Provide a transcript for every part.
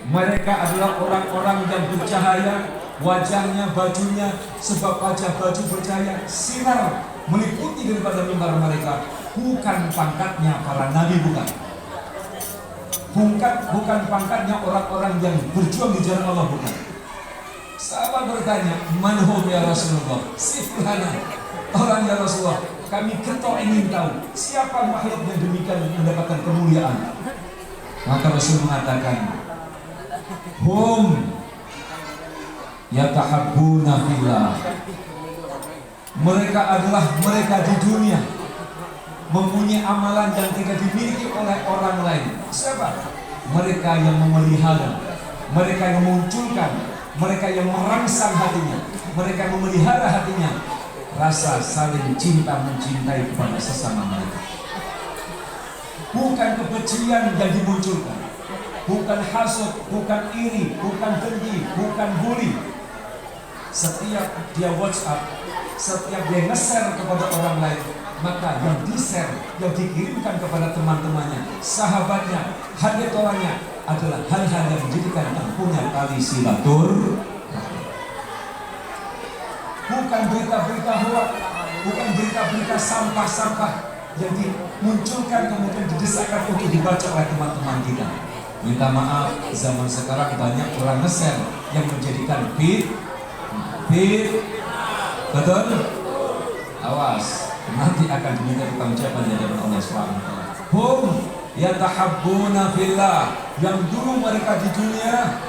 Mereka adalah orang-orang yang bercahaya, wajahnya, bajunya, sebab wajah baju bercahaya, sinar meliputi daripada mimbar mereka. Bukan pangkatnya para nabi, bukan pangkatnya orang-orang yang berjuang di jalan Allah, bukan. Sahabat bertanya, manhum ya Rasulullah, siflana orang ya Rasulullah, kami ketok ingin tahu siapa makhluk yang demikian mendapatkan kemuliaan. Maka Rasul mengatakan, hum yatahabbuna fillah. Mereka adalah mereka di dunia mempunyai amalan yang tidak dimiliki oleh orang lain. Siapa? Mereka yang memelihara, mereka yang memunculkan, mereka yang merangsang hatinya, mereka yang memelihara hatinya rasa saling cinta mencintai kepada sesama mereka. Bukan kebencian yang dimunculkan, bukan hasud, bukan iri, bukan dengki, bukan bully. Setiap dia WhatsApp, setiap dia nge-share kepada orang lain, maka yang di-share, yang dikirimkan kepada teman-temannya, sahabatnya, haditolannya adalah hal-hal yang menjadikan tempuhnya tali silaturahmi. Bukan berita-berita hoax, bukan berita-berita sampah-sampah yang dimunculkan kemudian didesakkan untuk dibaca oleh teman-teman kita. Minta maaf, zaman sekarang banyak orang nge-share yang menjadikan betul? Awas, nanti akan diminta pertanggungjawaban di hadapan Allah Subhanahu wa taala. Hum yatahabbuna fillah, yang dulu mereka di dunia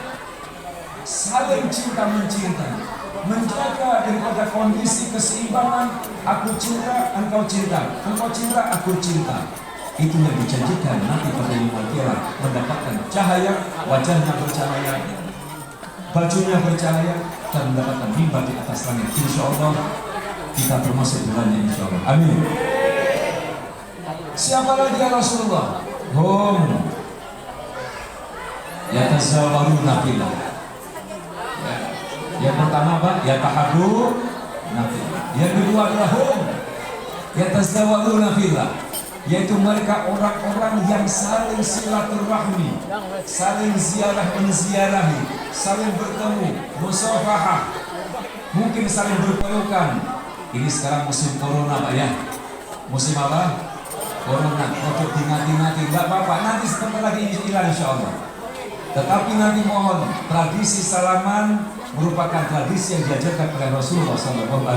saling cinta mencintai, menjaga daripada kondisi keseimbangan, aku cinta, engkau cinta, engkau cinta, aku cinta. Itu yang dijanjikan nanti pada yaumul qiyamah, mendapatkan cahaya, wajahnya bercahaya, bajunya bercahaya, dan mendapatkan mimbar di atas langit. Insya Allah kita termasuk bulannya, insya Allah. Amin. Siapa lagi ya Rasulullah? Hum yatazawaruna fillah. Yang pertama apa? Yatahabbuna fillah. Yang kedua adalah hum yatazawaruna fillah, yaitu mereka orang-orang yang saling silaturahmi, saling ziarah menziarahi, saling bertemu, musafahah, mungkin saling berpelukan. Ini sekarang musim corona Pak ya. Musim apa? Corona. Untuk dinanti-nanti, enggak apa-apa, nanti sebentar lagi hilang insya Allah. Tetapi nanti mohon, tradisi salaman merupakan tradisi yang diajarkan oleh Rasulullah SAW.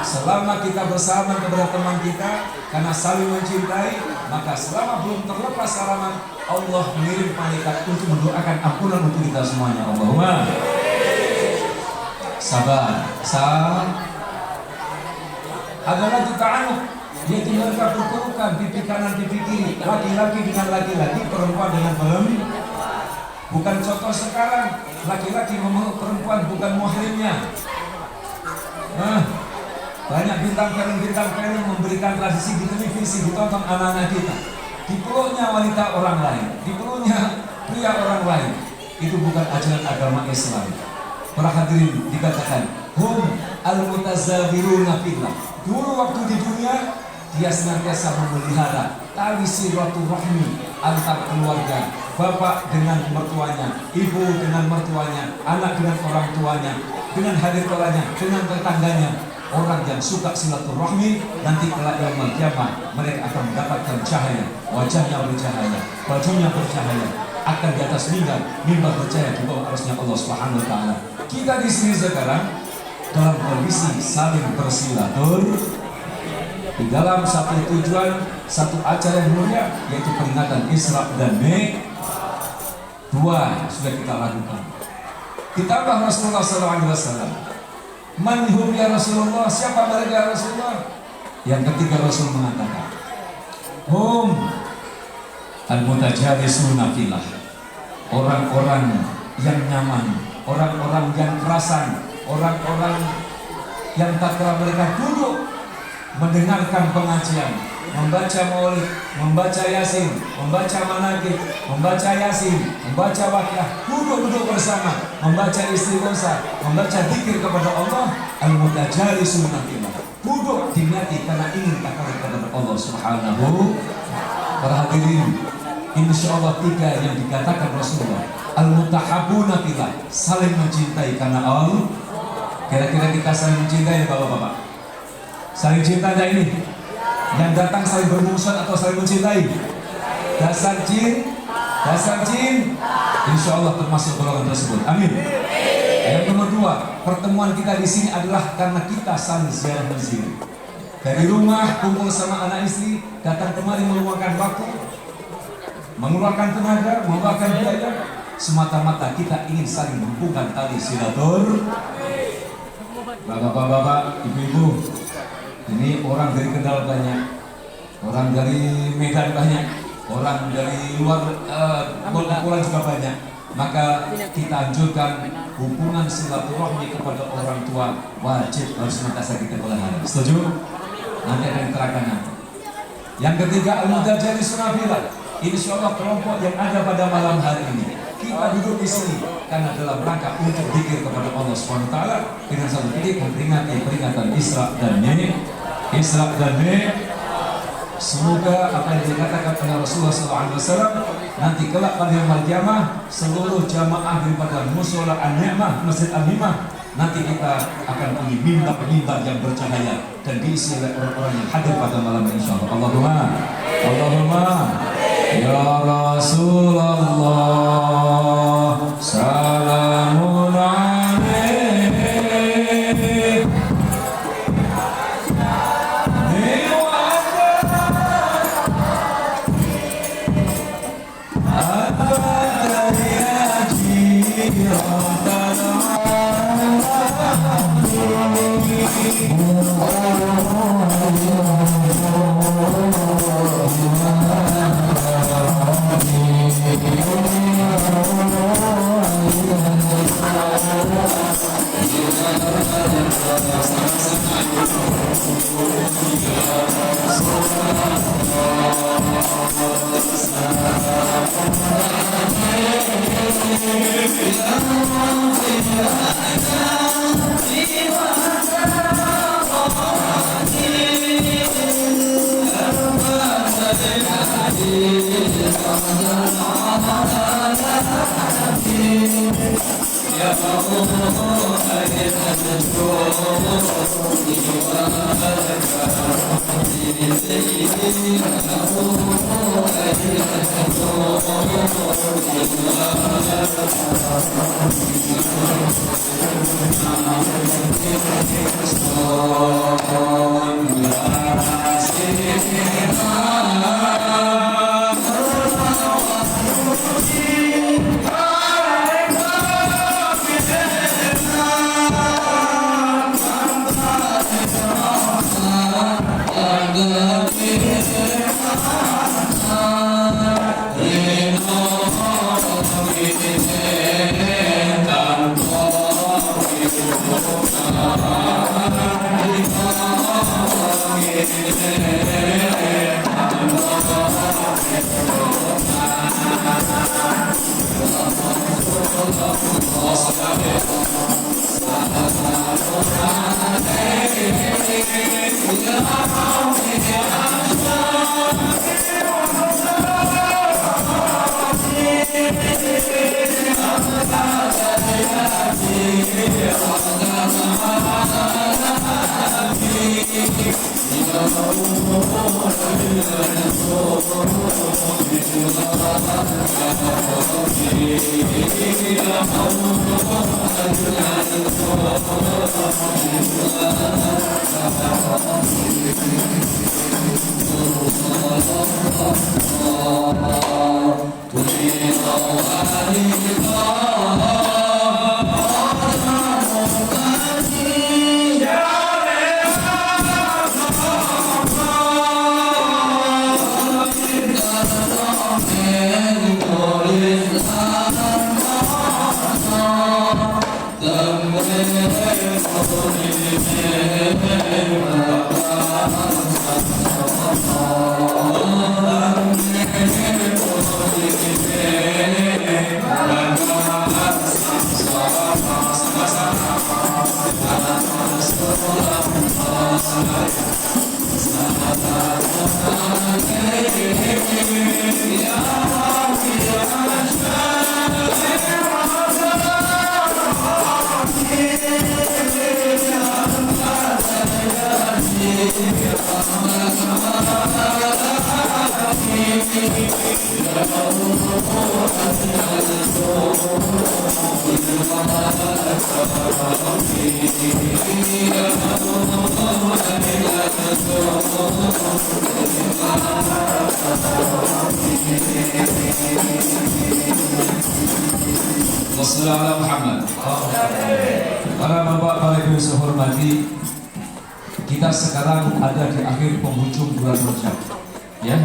Selama kita bersalaman kepada teman kita karena saling mencintai, maka selama belum terlepas salaman, Allah mengirim malaikat untuk mendoakan ampunan untuk kita semuanya. Allahumma sabar. Ada lagi ta'anuk, yaitu mereka berpelukan pipi kanan pipi kiri, laki-laki dengan laki-laki, perempuan dengan perempuan. Bukan contoh sekarang, laki-laki memeluk perempuan bukan muhrimnya. Banyak bintang film memberikan tradisi di televisi, ditonton anak-anak kita. Di peluknya wanita orang lain, di peluknya pria orang lain. Itu bukan ajaran agama Islam. Para hadirin, dikatakan hum al-mutazawiruna fillah. Dulu waktu di dunia, dia senantiasa memelihara tali silaturahmi antar keluarga, bapak dengan mertuanya, ibu dengan mertuanya, anak dengan orang tuanya, dengan haditolannya, dengan tetangganya. Orang yang suka silaturahmi nanti kelak yaumul qiyamah mereka akan mendapatkan cahaya, wajahnya bercahaya, bajunya bercahaya, akan di atas mimbar bercahaya di bawah arasnya Allah Subhanahu wa taala. Kita di sini sekarang dalam kondisi saling bersilaturahmi di dalam satu tujuan, satu acara yang mulia, yaitu peringatan Isra dan Mi'raj. Dua sudah kita lakukan. Ditambah Rasulullah SAW. Manhum ya Rasulullah, siapa mereka ya Rasulullah? Yang ketiga Rasul mengatakan, hum al-mutajalisuna fillah, orang-orang yang nyaman, orang-orang yang kerasan, orang-orang yang tatkala mereka duduk mendengarkan pengajian, membaca maulid, membaca yasin, membaca manaqib, membaca yasin, membaca waqiah, duduk bersama, membaca istighosa, membaca zikir kepada Allah, al-mutajalisuna fillah. Duduk diniati karena ingin takut kepada Allah Subhanahu. Para hadirin, Insya Allah 3 yang dikatakan Rasulullah, al-mutahabuna fillah, saling mencintai karena Allah. Kira-kira kita saling mencintai ya bapak-bapak? Saling cinta aja ini? Yang datang saling bermusuhan atau saling mencintai? Dasar jin, insya Allah termasuk golongan tersebut. Amin. Yang nomor 2, pertemuan kita di sini adalah karena kita saling ziarah masjid. Dari rumah kumpul sama anak istri, datang kemari meluangkan waktu, mengeluarkan tenaga, mengeluarkan biaya, semata-mata kita ingin saling menghubungkan tali silaturahmi. Bapak-bapak, ibu-ibu, ini orang dari Kendal banyak, orang dari Medan banyak, orang dari luar pulau juga banyak. Maka kita anjurkan hubungan silaturahmi kepada orang tua wajib harus senantiasa kita pelihara. Setuju? Nanti akan diterangkan. Yang ketiga, al-mudajalis nafilah. Insya Allah kelompok yang ada pada malam hari ini, kita duduk di sini karena dalam rangka untuk zikir kepada Allah SWT dengan satu titik memperingati peringatan Isra dan Mi'raj. Semoga apa yang dikatakan oleh Rasulullah SAW nanti kelak pada yaumul qiyamah seluruh jamaah daripada Mushola An-Ni'mah, Masjid An-Ni'mah, nanti kita akan punya mimbar yang bercahaya dan diisi oleh orang-orang yang hadir pada malam ini insyaallah. Allahumma ya Rasulullah salamun alaik. Ya Wassalamualaikum Muhammad. Para bapak, para ibu yang saya hormati, kita sekarang ada di akhir penghujung bulan Rajab, ya,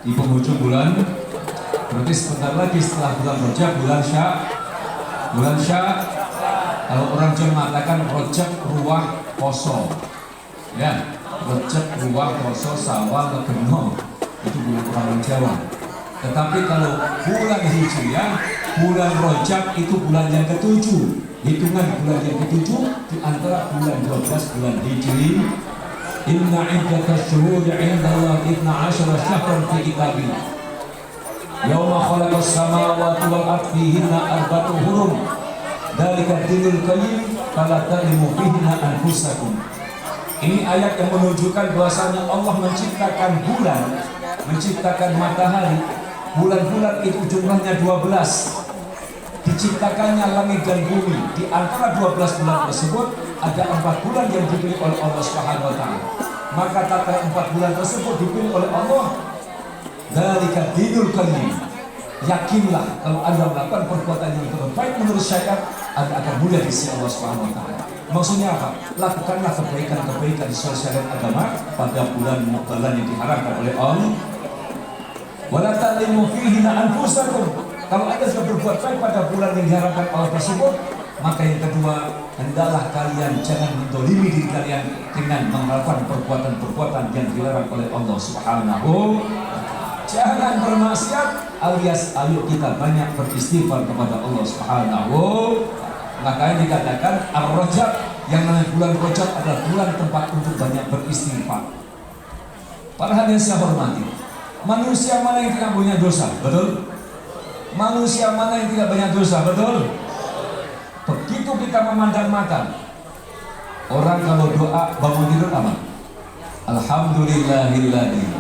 di penghujung bulan. Berarti sebentar lagi setelah bulan Rajab, bulan Syak. Kalau orang Jawa mengatakan Rajab ruah poso, ya, Rajab ruah poso Sawal Legeno, itu bulan orang Jawa. Tetapi kalau bulan Hijriah, bulan Rajab itu bulan yang ketujuh. Hitungan bulan yang ketujuh di antara bulan 12 bulan Hijri. Inna iddatash shuhuri 'indallahi 12 syahran fi kitabillah. Yauma khalaqas samawati wal ardi fihinna arba'atun hurum. Dzalika dinul qayyim fala tadlimu fihinna anfusakum. Ini ayat yang menunjukkan bahwasanya Allah menciptakan bulan, menciptakan matahari. Bulan-bulan itu jumlahnya 12. Diciptakannya langit dan bumi. Di antara 12 bulan tersebut ada 4 bulan yang dipilih oleh Allah Subhanahu wa taala. Maka tatkala 4 bulan tersebut dipilih oleh Allah, dzalika dinul qayyim. Yakinlah kalau Anda melakukan perbuatan yang terbaik menurut syariat, Anda akan mulia di sisi Allah Subhanahu wa taala. Maksudnya apa? Lakukanlah kebaikan-kebaikan sesuai syariat agama pada bulan yang diharamkan oleh Allah. Wala talimu fihi anfusakum. Kalau Anda sudah berbuat baik pada bulan yang diharapkan Allah tersebut, maka yang kedua, hendaklah kalian jangan mendolimi diri kalian dengan melakukan perbuatan-perbuatan yang dilarang oleh Allah Subhanahu. Jangan bermaksiat, alias ayo kita banyak beristighfar kepada Allah Subhanahu. Makanya dikatakan Ar-Rajab, yang namanya bulan Rajab adalah bulan tempat untuk banyak beristighfar. Para hadirin yang saya hormati, manusia mana yang tidak punya dosa? Betul? Manusia mana yang tidak banyak dosa? Betul? Begitu kita memandang mata, orang kalau doa bangun tidur apa? Alhamdulillahilladzi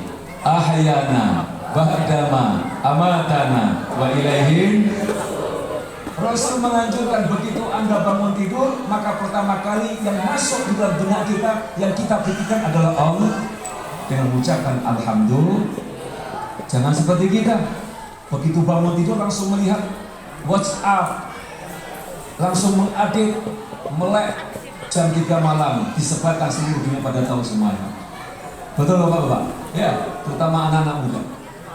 ahyana ba'dama amatana wa ilaihin. Rasul menganjurkan begitu Anda bangun tidur, maka pertama kali yang masuk di dalam benak kita, yang kita pikirkan adalah Allah, dengan mengucapkan alhamdulillah. Jangan seperti kita, begitu bangun tidur langsung melihat WhatsApp, langsung mengupdate, melek jam 3 malam, disebarkan seluruh dunia pada tahu semuanya. Betul Bapak-Bapak? Ya, terutama anak-anak muda.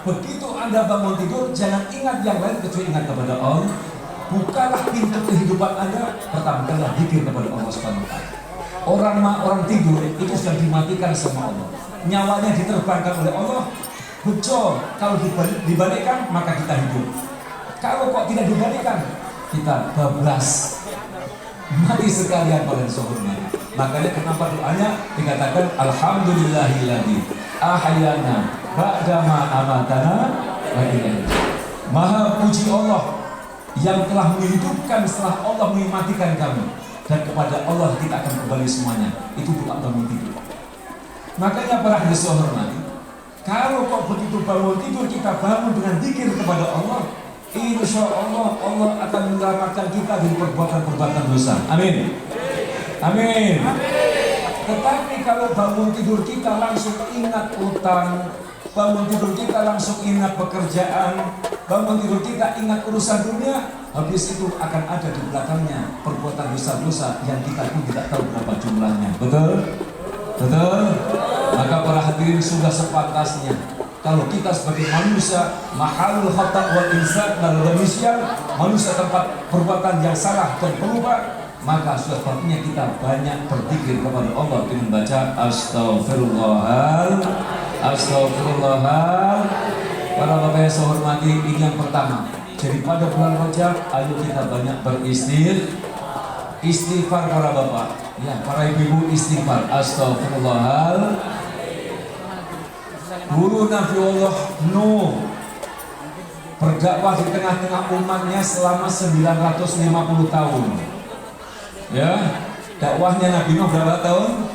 Begitu Anda bangun tidur, jangan ingat yang lain kecuali ingat kepada Allah. Bukalah pintu kehidupan Anda, pertama kali zikir kepada Allah Subhanahu wa taala. Orang tidur itu sudah dimatikan sama Allah. Nyawanya diterbangkan oleh Allah. Betul, kalau dibalikkan maka kita hidup. Kalau kok tidak dibalikkan, kita bablas. Mati sekalian pada sahurnya. Makanya kenapa doanya dikatakan alhamdulillahilladzi ahyana ba'dama amatana wa ilaihi. Maha puji Allah yang telah menghidupkan setelah Allah mematikan kami, dan kepada Allah kita akan kembali semuanya. Itu doa bangun tidur. Makanya para hadirin yang hormati, kalau kok begitu bangun tidur kita bangun dengan zikir kepada Allah, insya Allah Allah akan menyelamatkan kita dari perbuatan-perbuatan dosa. Amin. Amin. Tetapi kalau bangun tidur kita langsung ingat utang, bangun tidur kita langsung ingat pekerjaan, bangun tidur kita ingat urusan dunia, habis itu akan ada di belakangnya perbuatan dosa-dosa yang kita pun tidak tahu berapa jumlahnya. Betul? Betul? Maka para hadirin sudah sepantasnya kalau kita sebagai manusia mahalul khata' wal insan dan manusia tempat perbuatan yang salah dan pelupa, maka sudah sepatutnya kita banyak berzikir kepada Allah dengan baca Astaghfirullahal. Para bapak yang saya hormati, ini yang pertama. Jadi pada bulan Rajab, ayo kita banyak istighfar para bapak. Ya, para ibu-ibu istighfar. Astaghfirullahal. Guru Nabiullah Nuh berdakwah di tengah-tengah umatnya selama 950 tahun. Ya, dakwahnya Nabi Nuh berapa tahun?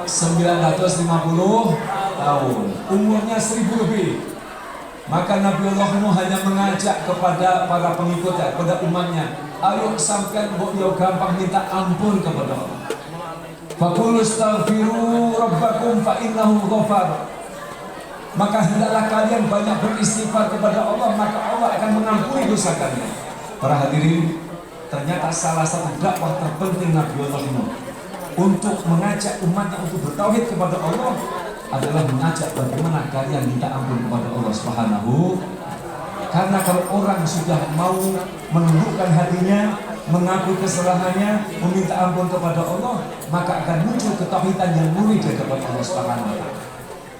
950 tahun. Umurnya 1000 lebih. Maka Nabiullah Nuh hanya mengajak kepada para pengikutnya, kepada umatnya, Ayo sampai yo gampang minta ampun kepada Allah. Faqulu astaghfiru rabbakum fa innahu ghafar. Maka hendaklah kalian banyak beristighfar kepada Allah, maka Allah akan mengampuni dosa kalian. Para hadirin, ternyata salah satu dakwah terpenting Nabi Allah Nuh untuk mengajak umatnya untuk bertauhid kepada Allah adalah mengajak bagaimana kalian minta ampun kepada Allah Subhanahu. Karena kalau orang sudah mau menundukkan hatinya, mengaku kesalahannya, meminta ampun kepada Allah, maka akan muncul ketauhidan yang murni dari Allah Subhanahu wa taala.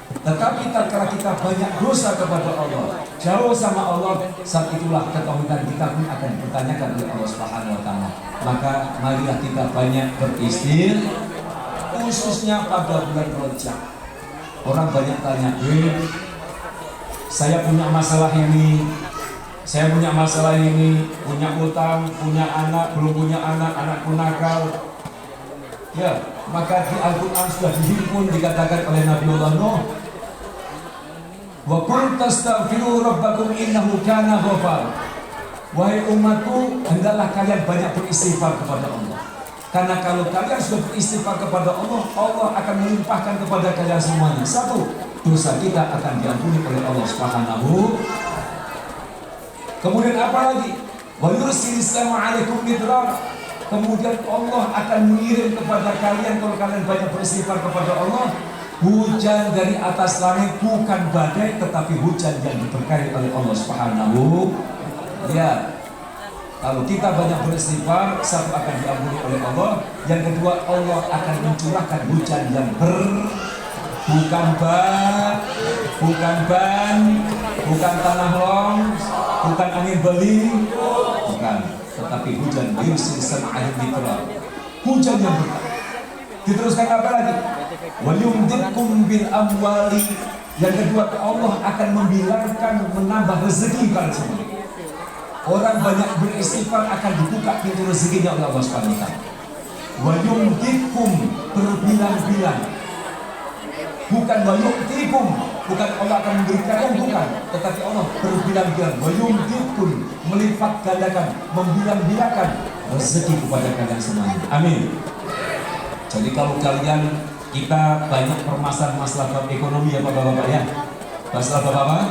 Tetapi tatkala kita banyak dosa kepada Allah, jauh sama Allah, saat itulah ketauhidan kita pun akan dipertanyakan oleh Allah Subhanahu wa taala. Maka marilah kita banyak beristighfar, khususnya pada bulan Rajab. Orang banyak tanya, saya punya masalah ini, saya punya masalah ini, punya utang, punya anak, belum punya anak, anakku nakal. Ya, maka di Al-Quran sudah dihimpun dikatakan oleh Nabi Allah Nuh, wa qul tastaghfiru rabbakum innahu kana ghafar. Wahai umatku, hendaklah kalian banyak beristighfar kepada Allah. Karena kalau kalian sudah beristighfar kepada Allah, Allah akan melimpahkan kepada kalian semuanya. Satu, dosa kita akan diampuni oleh Allah Subhanahu. Kemudian apa lagi? Wa yursilis sama 'alaikum midrar. Kemudian Allah akan mengirim kepada kalian, kalau kalian banyak beristighfar kepada Allah, hujan dari atas langit, bukan badai tetapi hujan yang diberkahi oleh Allah Subhanahu. Ya. Kalau kita banyak beristighfar, satu akan diampuni oleh Allah, yang kedua Allah akan mencurahkan hujan yang bukan ban, bukan tanah long, bukan angin beli, bukan, tetapi hujan yursil sama'ahim mitra, hujan yang berkah. Diteruskan apa lagi? Wa yumditkum bil amwali. Yang kedua, Allah akan membilangkan, menambah rezeki kalian semua. Orang banyak beristighfar akan dibuka pintu rezekinya oleh Allah Subhanahu wa taala. Wa yumditkum, berbilang-bilang. Bukan wa yu'tikum, bukan Allah akan memberikan, bukan, tetapi Allah berbilang-bilang. Wa yumditkum, melipat gandakan, membilang-bilangkan rezeki kepada kalian semuanya. Amin. Jadi kalau kalian, kita banyak permasalahan masalah ekonomi ya Bapak-bapak ya. Masalah Bapak-bapak,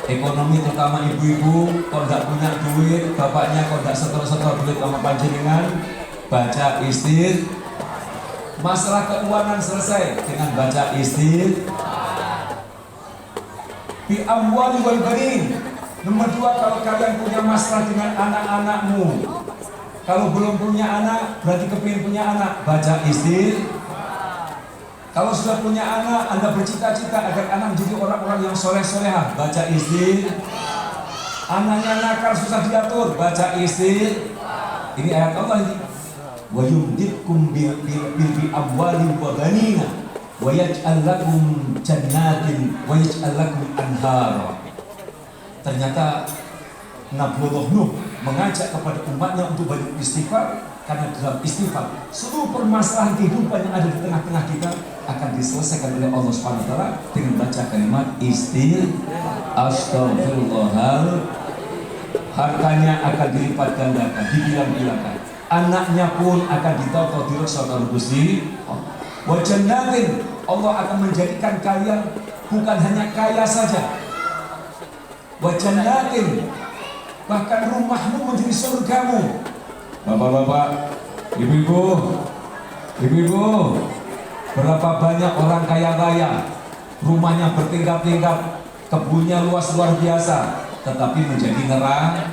ekonomi terutama ibu-ibu, kalau tidak punya duit, bapaknya kalau tidak setor-setor duit sama panjenengan, baca istighfar. Masalah keuangan selesai dengan baca istighfar. Bi amwali wal banin. Nomor dua, kalau kalian punya masalah dengan anak-anakmu, kalau belum punya anak, berarti kepingin punya anak, baca istighfar. Kalau sudah punya anak, Anda bercita-cita agar anak menjadi orang-orang yang soleh-solehah, baca istighfar. Anaknya nakal, susah diatur, baca istighfar. Ini ayat Allah ini. Wa yumditkum bi amwalin wa banina wa yaj'al lakum jannatin wa yaj'al lakum anhara. Ternyata Nabi Allah Nuh mengajak kepada umatnya untuk banyak istighfar, karena dalam istighfar seluruh permasalahan kehidupan yang ada di tengah-tengah kita akan diselesaikan oleh Allah Subhanahu wa taala dengan baca kalimat istighfar. Astaghfirullahal. Hartanya akan dilipat gandakan, dibilang-bilangkan. Anaknya pun akan ditoto dirosot Gusti. Wa jannatin, Allah akan menjadikan kalian bukan hanya kaya saja. Wa jannatin, bahkan rumahmu menjadi surgamu. Bapak-bapak, ibu-ibu, berapa banyak orang kaya raya, rumahnya bertingkat-tingkat, kebunnya luas luar biasa, tetapi menjadi neraka,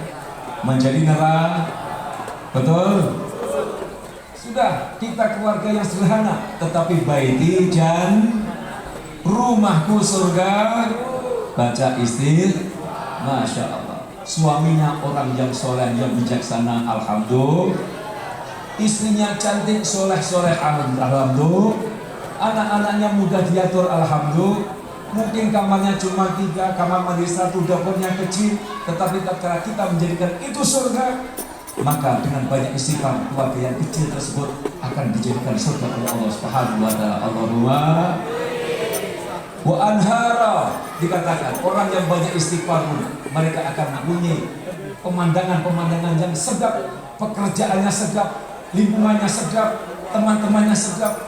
betul? Sudah, kita keluarga yang sederhana, tetapi baiti rumahku surga, baca istighfar, masya Allah. Suaminya orang yang soleh, yang bijaksana, alhamdulillah. Istrinya cantik, soleh-soleh, alhamdulillah. Anak-anaknya mudah diatur, alhamdulillah. Mungkin kamarnya cuma 3, kamar mandi 1, dapurnya kecil, tetapi tatkala kita menjadikan itu surga, maka dengan banyak istighfar, keluarga yang kecil tersebut akan dijadikan surga oleh Allah Subhanahu wa taala. Allahumma wa anhara, dikatakan orang yang banyak istighfar, mereka akan mempunyai pemandangan-pemandangan yang sedap, pekerjaannya sedap, lingkungannya sedap, teman-temannya sedap,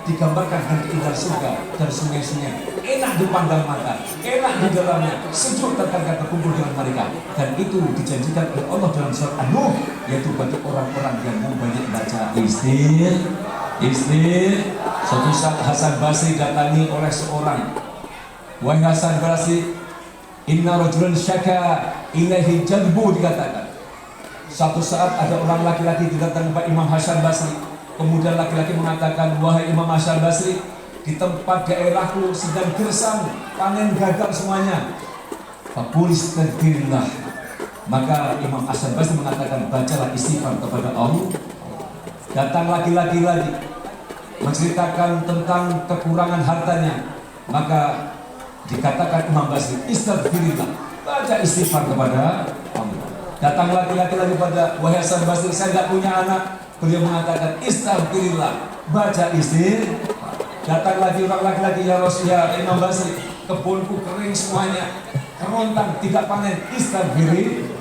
digambarkan dengan keindahan surga dan sungai-sungai, enak dipandang mata, enak di dalamnya, sejuk tatkala berkumpul dengan mereka. Dan itu dijanjikan oleh Allah dalam surat An-Nur, yaitu bagi orang-orang yang mau banyak baca istighfar. Suatu saat Hasan Basri datangi oleh seorang, wahai Hasan Basri, inna rajulan syaka ilaihi jadbu, dikatakan. Suatu saat ada orang laki-laki didatangi Pak Imam Hasan Basri. Kemudian laki-laki mengatakan, wahai Imam Hasan Basri, di tempat daerahku sedang gersang, panen gagal semuanya. Fakulis tadbirillah. Maka Imam Hasan Basri mengatakan, bacalah istighfar kepada Allah. Datang laki-laki lagi menceritakan tentang kekurangan hartanya. Maka dikatakan Imam Basri, istighfirillah, baca istighfar kepada Allah. Datang laki-laki lagi pada, wahai Hasan Basri, saya tidak punya anak. Beliau mengatakan, istighfirillah, baca istighfar. Datang lagi orang laki-laki, ya Rasulullah, Imam Basri, kebunku kering semuanya, kerontang, tidak panen, istighfirillah,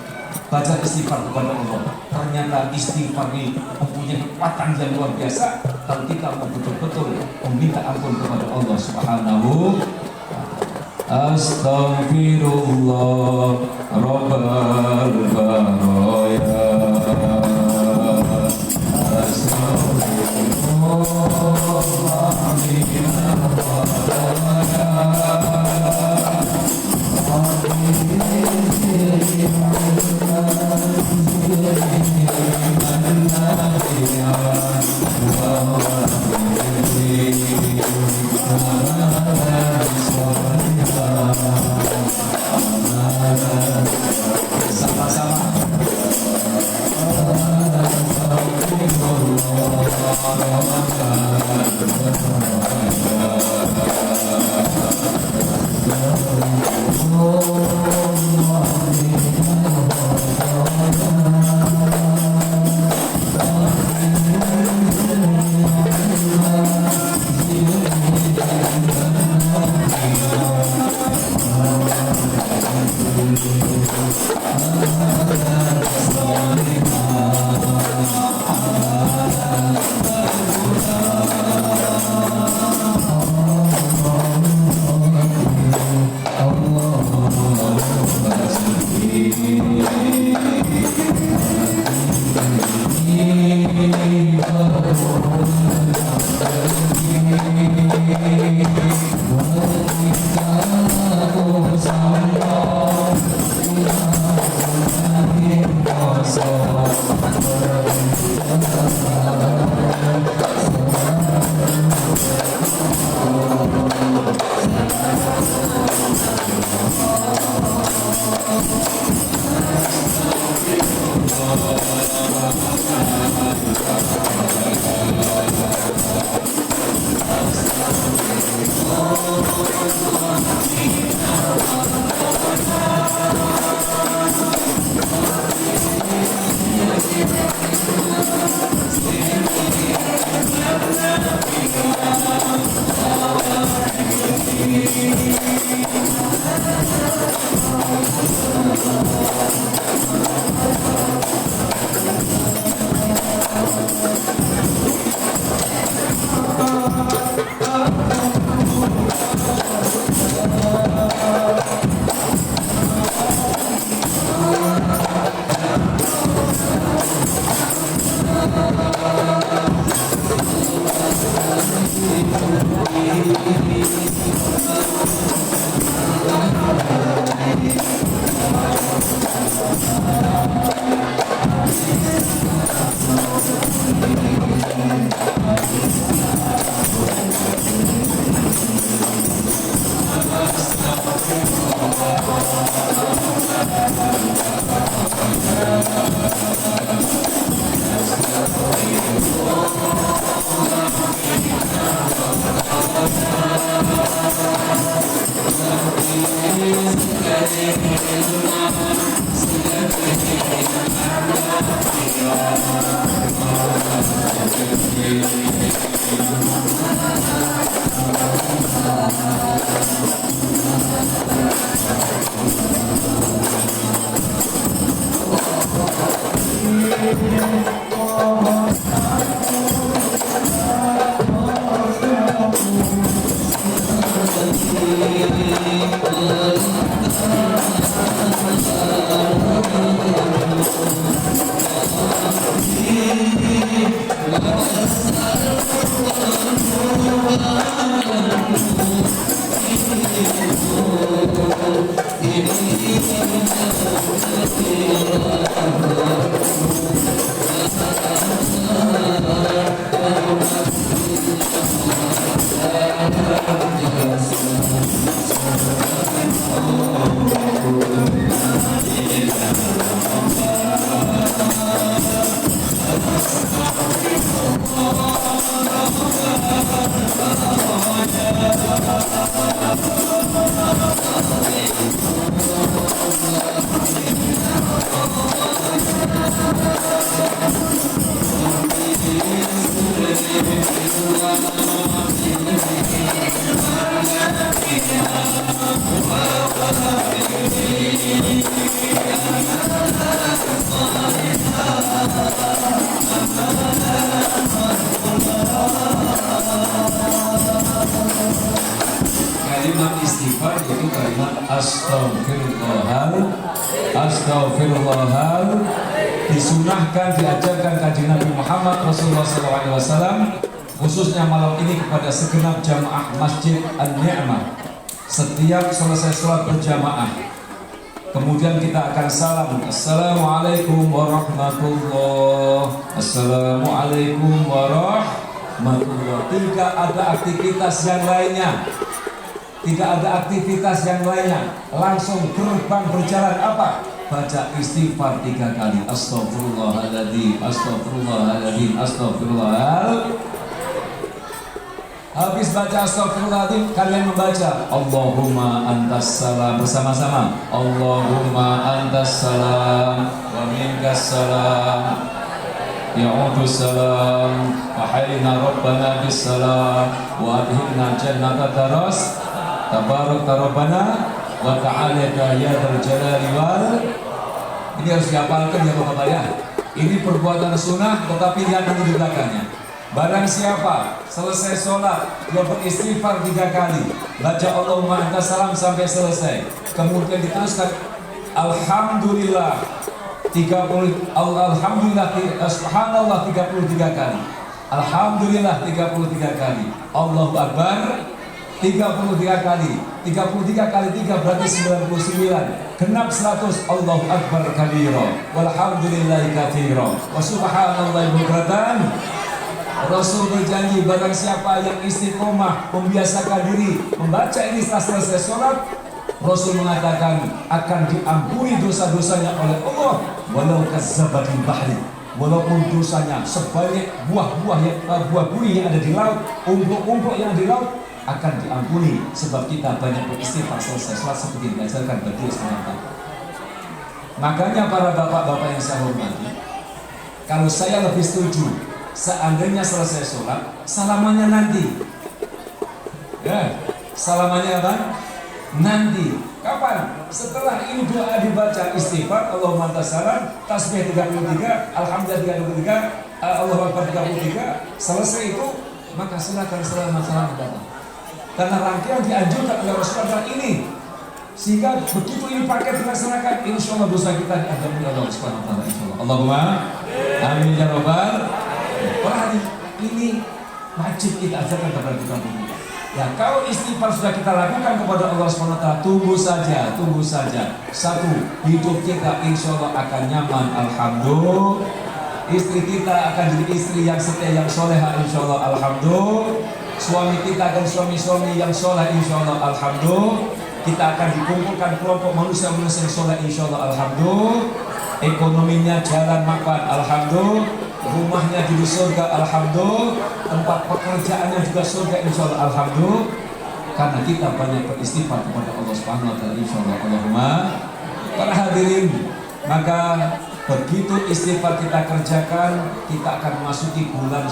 baca istighfar kepada Allah. Ternyata istighfar ini mempunyai kekuatan yang luar biasa kalau kita mau betul-betul meminta ampun kepada Allah Subhanahu. Astaghfirullah Rabbal baraya. Kalimat istighfar itu kalimat Astaghfirullahal disunahkan, diajarkan kanjeng Nabi Muhammad Rasulullah SAW, khususnya malam ini kepada segenap jamaah Masjid An-Ni'mah. Setiap selesai sholat berjamaah, kemudian kita akan salam, Assalamualaikum warahmatullahi, Assalamualaikum warahmatullahi. Tidak ada aktivitas yang lainnya, tidak ada aktivitas yang lainnya, langsung gerbang berjalan apa? Baca istighfar 3 kali. Astaghfirullahaladzim, astaghfirullahaladzim, astaghfirullahaladzim. Habis baca astaghfirullahaladzim, kalian membaca Allahumma antas salam bersama-sama. Allahumma antas salam wa minkas salam, ya'udus salam, wa hayyina rabbana bis salam, wa adhibna jannata daras, tabarak rabbana wa ta'ala ya dzal jalali wal. Ini harus dihafalkan ya Bapak ya. Ini perbuatan sunnah, tetapi lihat nanti di belakangnya. Barang siapa selesai sholat dia beristighfar 3 kali, baca Allahumma antas salam sampai selesai, kemudian diteruskan Alhamdulillah 30, Alhamdulillah, Subhanallah 33 kali, Alhamdulillah 33 kali, Allahu Akbar 33 kali, 33 kali 3 berarti 99, genap 100, Allahu Akbar kabira, walhamdulillahi katsira, wa subhanallahi bukratan. Rasul berjanji barang siapa yang istiqomah membiasakan diri membaca ini setelah selesai sholat, Rasul mengatakan akan diampuni dosa-dosanya oleh Allah walau kazzabatil bahri, walaupun dosanya sebanyak buah bui yang ada di laut, umpuk-umpuk yang ada di laut akan diampuni sebab kita banyak beristighfar selesai sholat seperti diajarkan bagi semangat. Makanya para bapak-bapak yang saya hormati, kalau saya lebih setuju seandainya selesai sholat salamannya nanti ya, salamannya apa? Nanti. Kapan? Setelah ini doa dibaca istighfar Allahumma antas salam, tasbih 33, alhamdulillah 33, Allahu Akbar 33, selesai itu maka silakan selamat datang. Karena rangkaian dianjurkan oleh Rasulullah ini, sehingga begitu ini paket dilaksanakan, insya Allah dosa kita diampuni oleh Allah Subhanahu wa taala, insya Allah. Allahumma amin ya rabbal. Perhati, ini wajib kita ajarkan kepada kita. Ya, kalau istighfar sudah kita lakukan kepada Allah SWT, tunggu saja. Satu, hidup kita insya Allah akan nyaman, alhamdulillah. Istri kita akan jadi istri yang setia, yang soleha, insya Allah, alhamdulillah. Suami kita akan suami-suami yang soleh, insya Allah, alhamdulillah. Kita akan dikumpulkan kelompok manusia-manusia yang soleh, insya Allah, alhamdulillah. Ekonominya jalan makan, alhamdulillah. Rumahnya jadi surga, alhamdulillah. Tempat pekerjaannya juga surga, insya Allah, alhamdulillah. Karena kita banyak beristighfar kepada Allah Subhanahu wa taala, insya Allah. Allahumma. Para hadirin, maka begitu istighfar kita kerjakan, kita akan memasuki bulan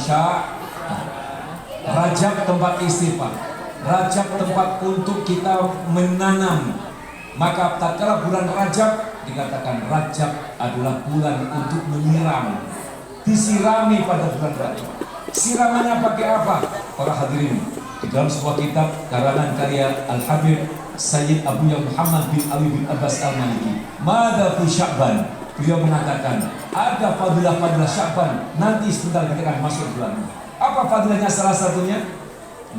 Rajab, tempat istighfar. Rajab tempat untuk kita menanam. Maka tatkala bulan Rajab dikatakan Rajab adalah bulan untuk menyiram, disirami pada bulan Rajab. Siramannya pakai apa? Para hadirin, di dalam sebuah kitab karangan karya Al-Habib Sayyid Abu Ya Muhammad bin Ali bin Abbas Al-Maliki, Mada fi Sya'ban, beliau mengatakan ada fadilah-fadilah Sya'ban, nanti sebentar kita akan masuk bulan. Apa fadilahnya? Salah satunya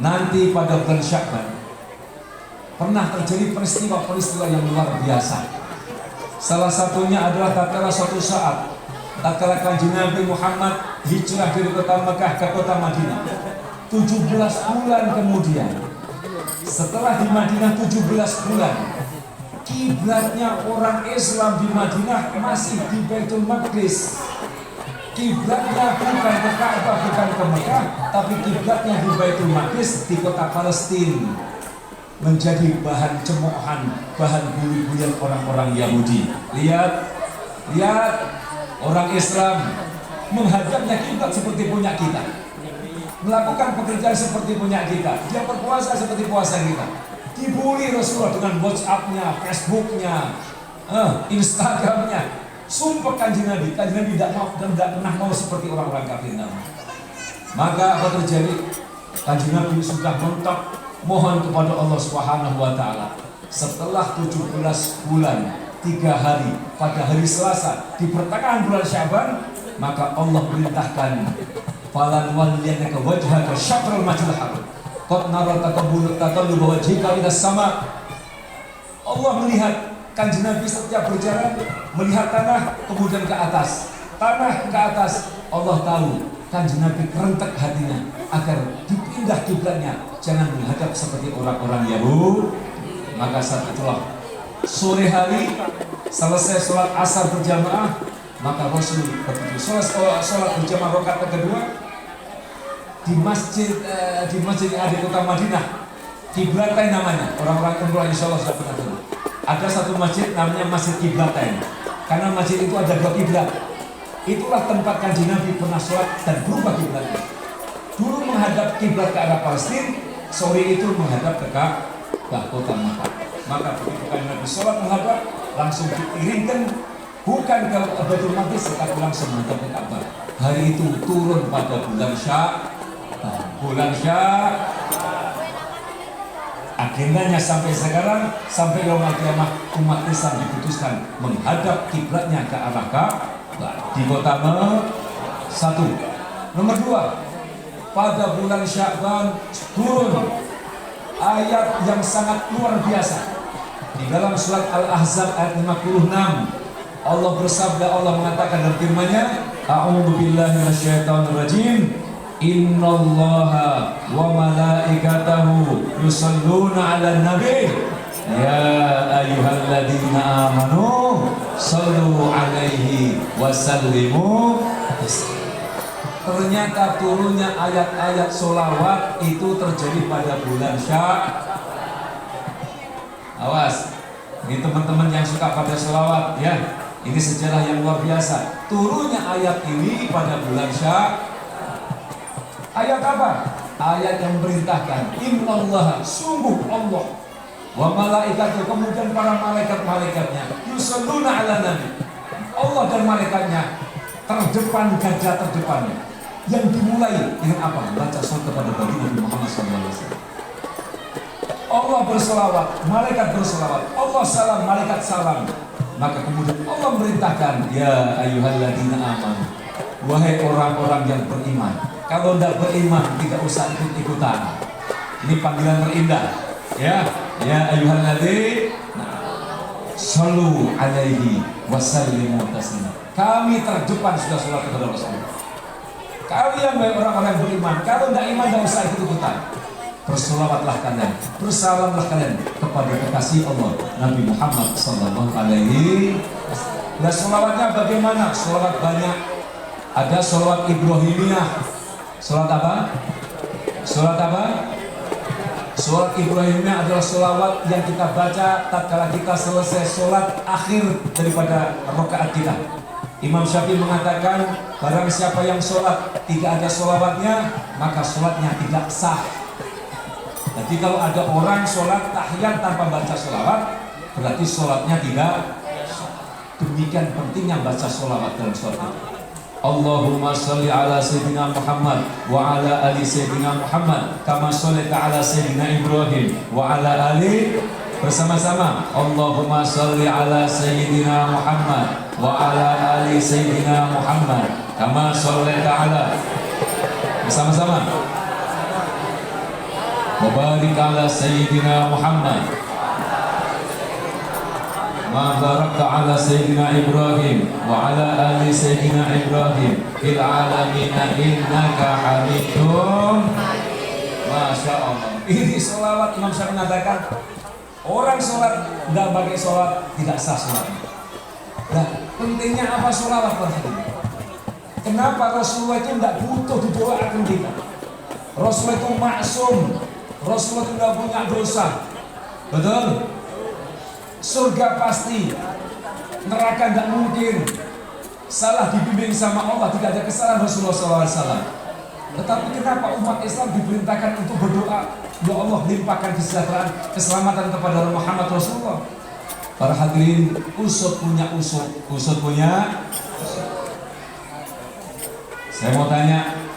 nanti pada bulan Sya'ban pernah terjadi peristiwa-peristiwa yang luar biasa. Salah satunya adalah tatkala suatu saat tatkala Kanjeng Nabi Muhammad hijrah dari kota Mekah ke kota Madinah. 17 bulan kemudian, setelah di Madinah 17 bulan, kiblatnya orang Islam di Madinah masih di Baitul Maqdis. Kiblatnya bukan ke Ka'bah, bukan ke Mekah, tapi kiblatnya di Baitul Maqdis, di kota Palestina, menjadi bahan cemoohan, bahan bully-bulian orang-orang Yahudi. Lihat orang Islam menghadapnya kiblat seperti punya kita, melakukan pekerjaan seperti punya kita, dia berpuasa seperti puasa kita. Dibully Rasulullah dengan WhatsApp-nya, Facebook-nya, Instagram-nya. Sumpah Kanjeng Nabi tidak mau dan tidak pernah mau seperti orang-orang kafir nama. Maka apa terjadi? Kanjeng Nabi sudah mentok mohon kepada Allah Subhanahu wa taala. Setelah 17 bulan 3 hari pada hari Selasa di pertengahan bulan Sya'ban, maka Allah perintahkan falan waliyannaka wajhaka syatrul masjidil haram qad nara taqalluba wajhika ila sama. Allah melihat Kanjeng Nabi setiap berjalan melihat tanah, kemudian ke atas, tanah ke atas. Allah tahu Kanjeng Nabi kerentek hatinya agar dipindah kiblatnya, jangan menghadap seperti orang-orang Yahudi. Maka saat itulah sore hari selesai sholat asar berjamaah, maka Rasul begitu sholat berjamaah rakaat kedua di masjid yang ada di kota Madinah, Kiblatain namanya. Orang-orang umroh insya Allah sudah pernah tahu. Ada satu masjid namanya Masjid Kiblatain, karena masjid itu ada 2 kiblat. Itulah tempat Kanjeng Nabi pernah sholat dan berubah kiblatnya. Dulu menghadap kiblat ke arah Palestina, sore itu menghadap ke kota Makkah. Maka begitu Kanjeng Nabi sholat menghadap, langsung diiringkan bukan ke Baitul Maqdis, tetapi langsung menghadap ke Ka'bah. Hari itu turun pada bulan Sya'ban. Agendanya sampai sekarang, sampai yaumul qiyamah, umat Islam diputuskan menghadap kiblatnya ke arah Ka'bah di kota satu. Nomor 2, pada bulan Sya'ban turun ayat yang sangat luar biasa. Di dalam surat Al-Ahzab ayat 56, Allah bersabda, Allah mengatakan dalam firman-Nya, A'udzu billahi minasyaitonir rajim. Innallaha wa malaikatahu yusalluna 'alan nabi ya ayyuhalladzina amanu sallu 'alaihi wa sallimu. Ternyata turunnya ayat-ayat sholawat itu terjadi pada bulan Sya'ban. Awas, ini teman-teman yang suka pada sholawat ya, ini sejarah yang luar biasa. Turunnya ayat ini pada bulan Sya'ban. Ayat apa? Ayat yang memerintahkan innallaha, sungguh Allah, wa malaikatu, kemudian para malaikat-malaikatnya, yusalluna 'alan nabi. Allah dan malaikatnya terdepan, garda terdepannya. Yang dimulai dengan apa? Baca salat kepada Nabi Muhammad SAW. Allah berselawat, malaikat berselawat, Allah salam, malaikat salam. Maka kemudian Allah merintahkan, ya ayyuhalladzina amanu, wahai orang-orang yang beriman. Kalau tidak beriman tidak usah ikut-ikutan. Ini panggilan terindah. Ya ayyuhalladzina sallu 'alaihi wa sallimu taslima. Kami terdepan sudah sholat kepada Rasulullah. Kalian orang-orang yang beriman, kalau tidak iman tidak usah ikut-ikutan. Bersolawatlah kalian, bersalamlah kalian kepada kekasih Allah Nabi Muhammad sallallahu alaihi wasallam. Nah, solawatnya bagaimana? Solawat banyak. Ada solawat Ibrahimiyah. Sholat apa? Sholat Ibrahimiyah adalah sholawat yang kita baca tatkala kita selesai sholat akhir daripada rakaat kita. Imam Syafi'i mengatakan, barang siapa yang sholat tidak ada sholawatnya, maka sholatnya tidak sah. Jadi kalau ada orang sholat tahiyat tanpa baca sholawat, berarti sholatnya tidak sah. Demikian pentingnya baca sholawat dalam surat itu. Allahumma sholli ala Sayyidina Muhammad wa ala ali Sayyidina Muhammad kama shollaita ala Sayyidina Ibrahim wa ala ali, bersama-sama. Allahumma sholli ala Sayyidina Muhammad wa ala ali Sayyidina Muhammad kama shollaita ala, bersama-sama. Wa barik ala Sayyidina Muhammad ma barakta ala Sayyidina Ibrahim wa ala ali Sayyidina Ibrahim fil alamin innaka hamidum. Masya Allah. Ini sholawat Imam Syafi'i mengatakan orang sholat tidak pakai sholat tidak sah sholatnya. Nah, pentingnya apa sholawat berarti? Kenapa Rasulullah itu tidak butuh didoakan kita? Rasulullah itu maksum, Rasulullah itu tidak punya dosa, betul? Surga pasti, neraka tidak mungkin. Salah dibimbing sama Allah, tidak ada kesalahan Rasulullah SAW. Tetapi kenapa umat Islam diperintahkan untuk berdoa, ya Allah limpahkan kesejahteraan, keselamatan kepada Muhammad Rasulullah. Para hadirin, usut punya usut, usut punya usut. Saya mau tanya,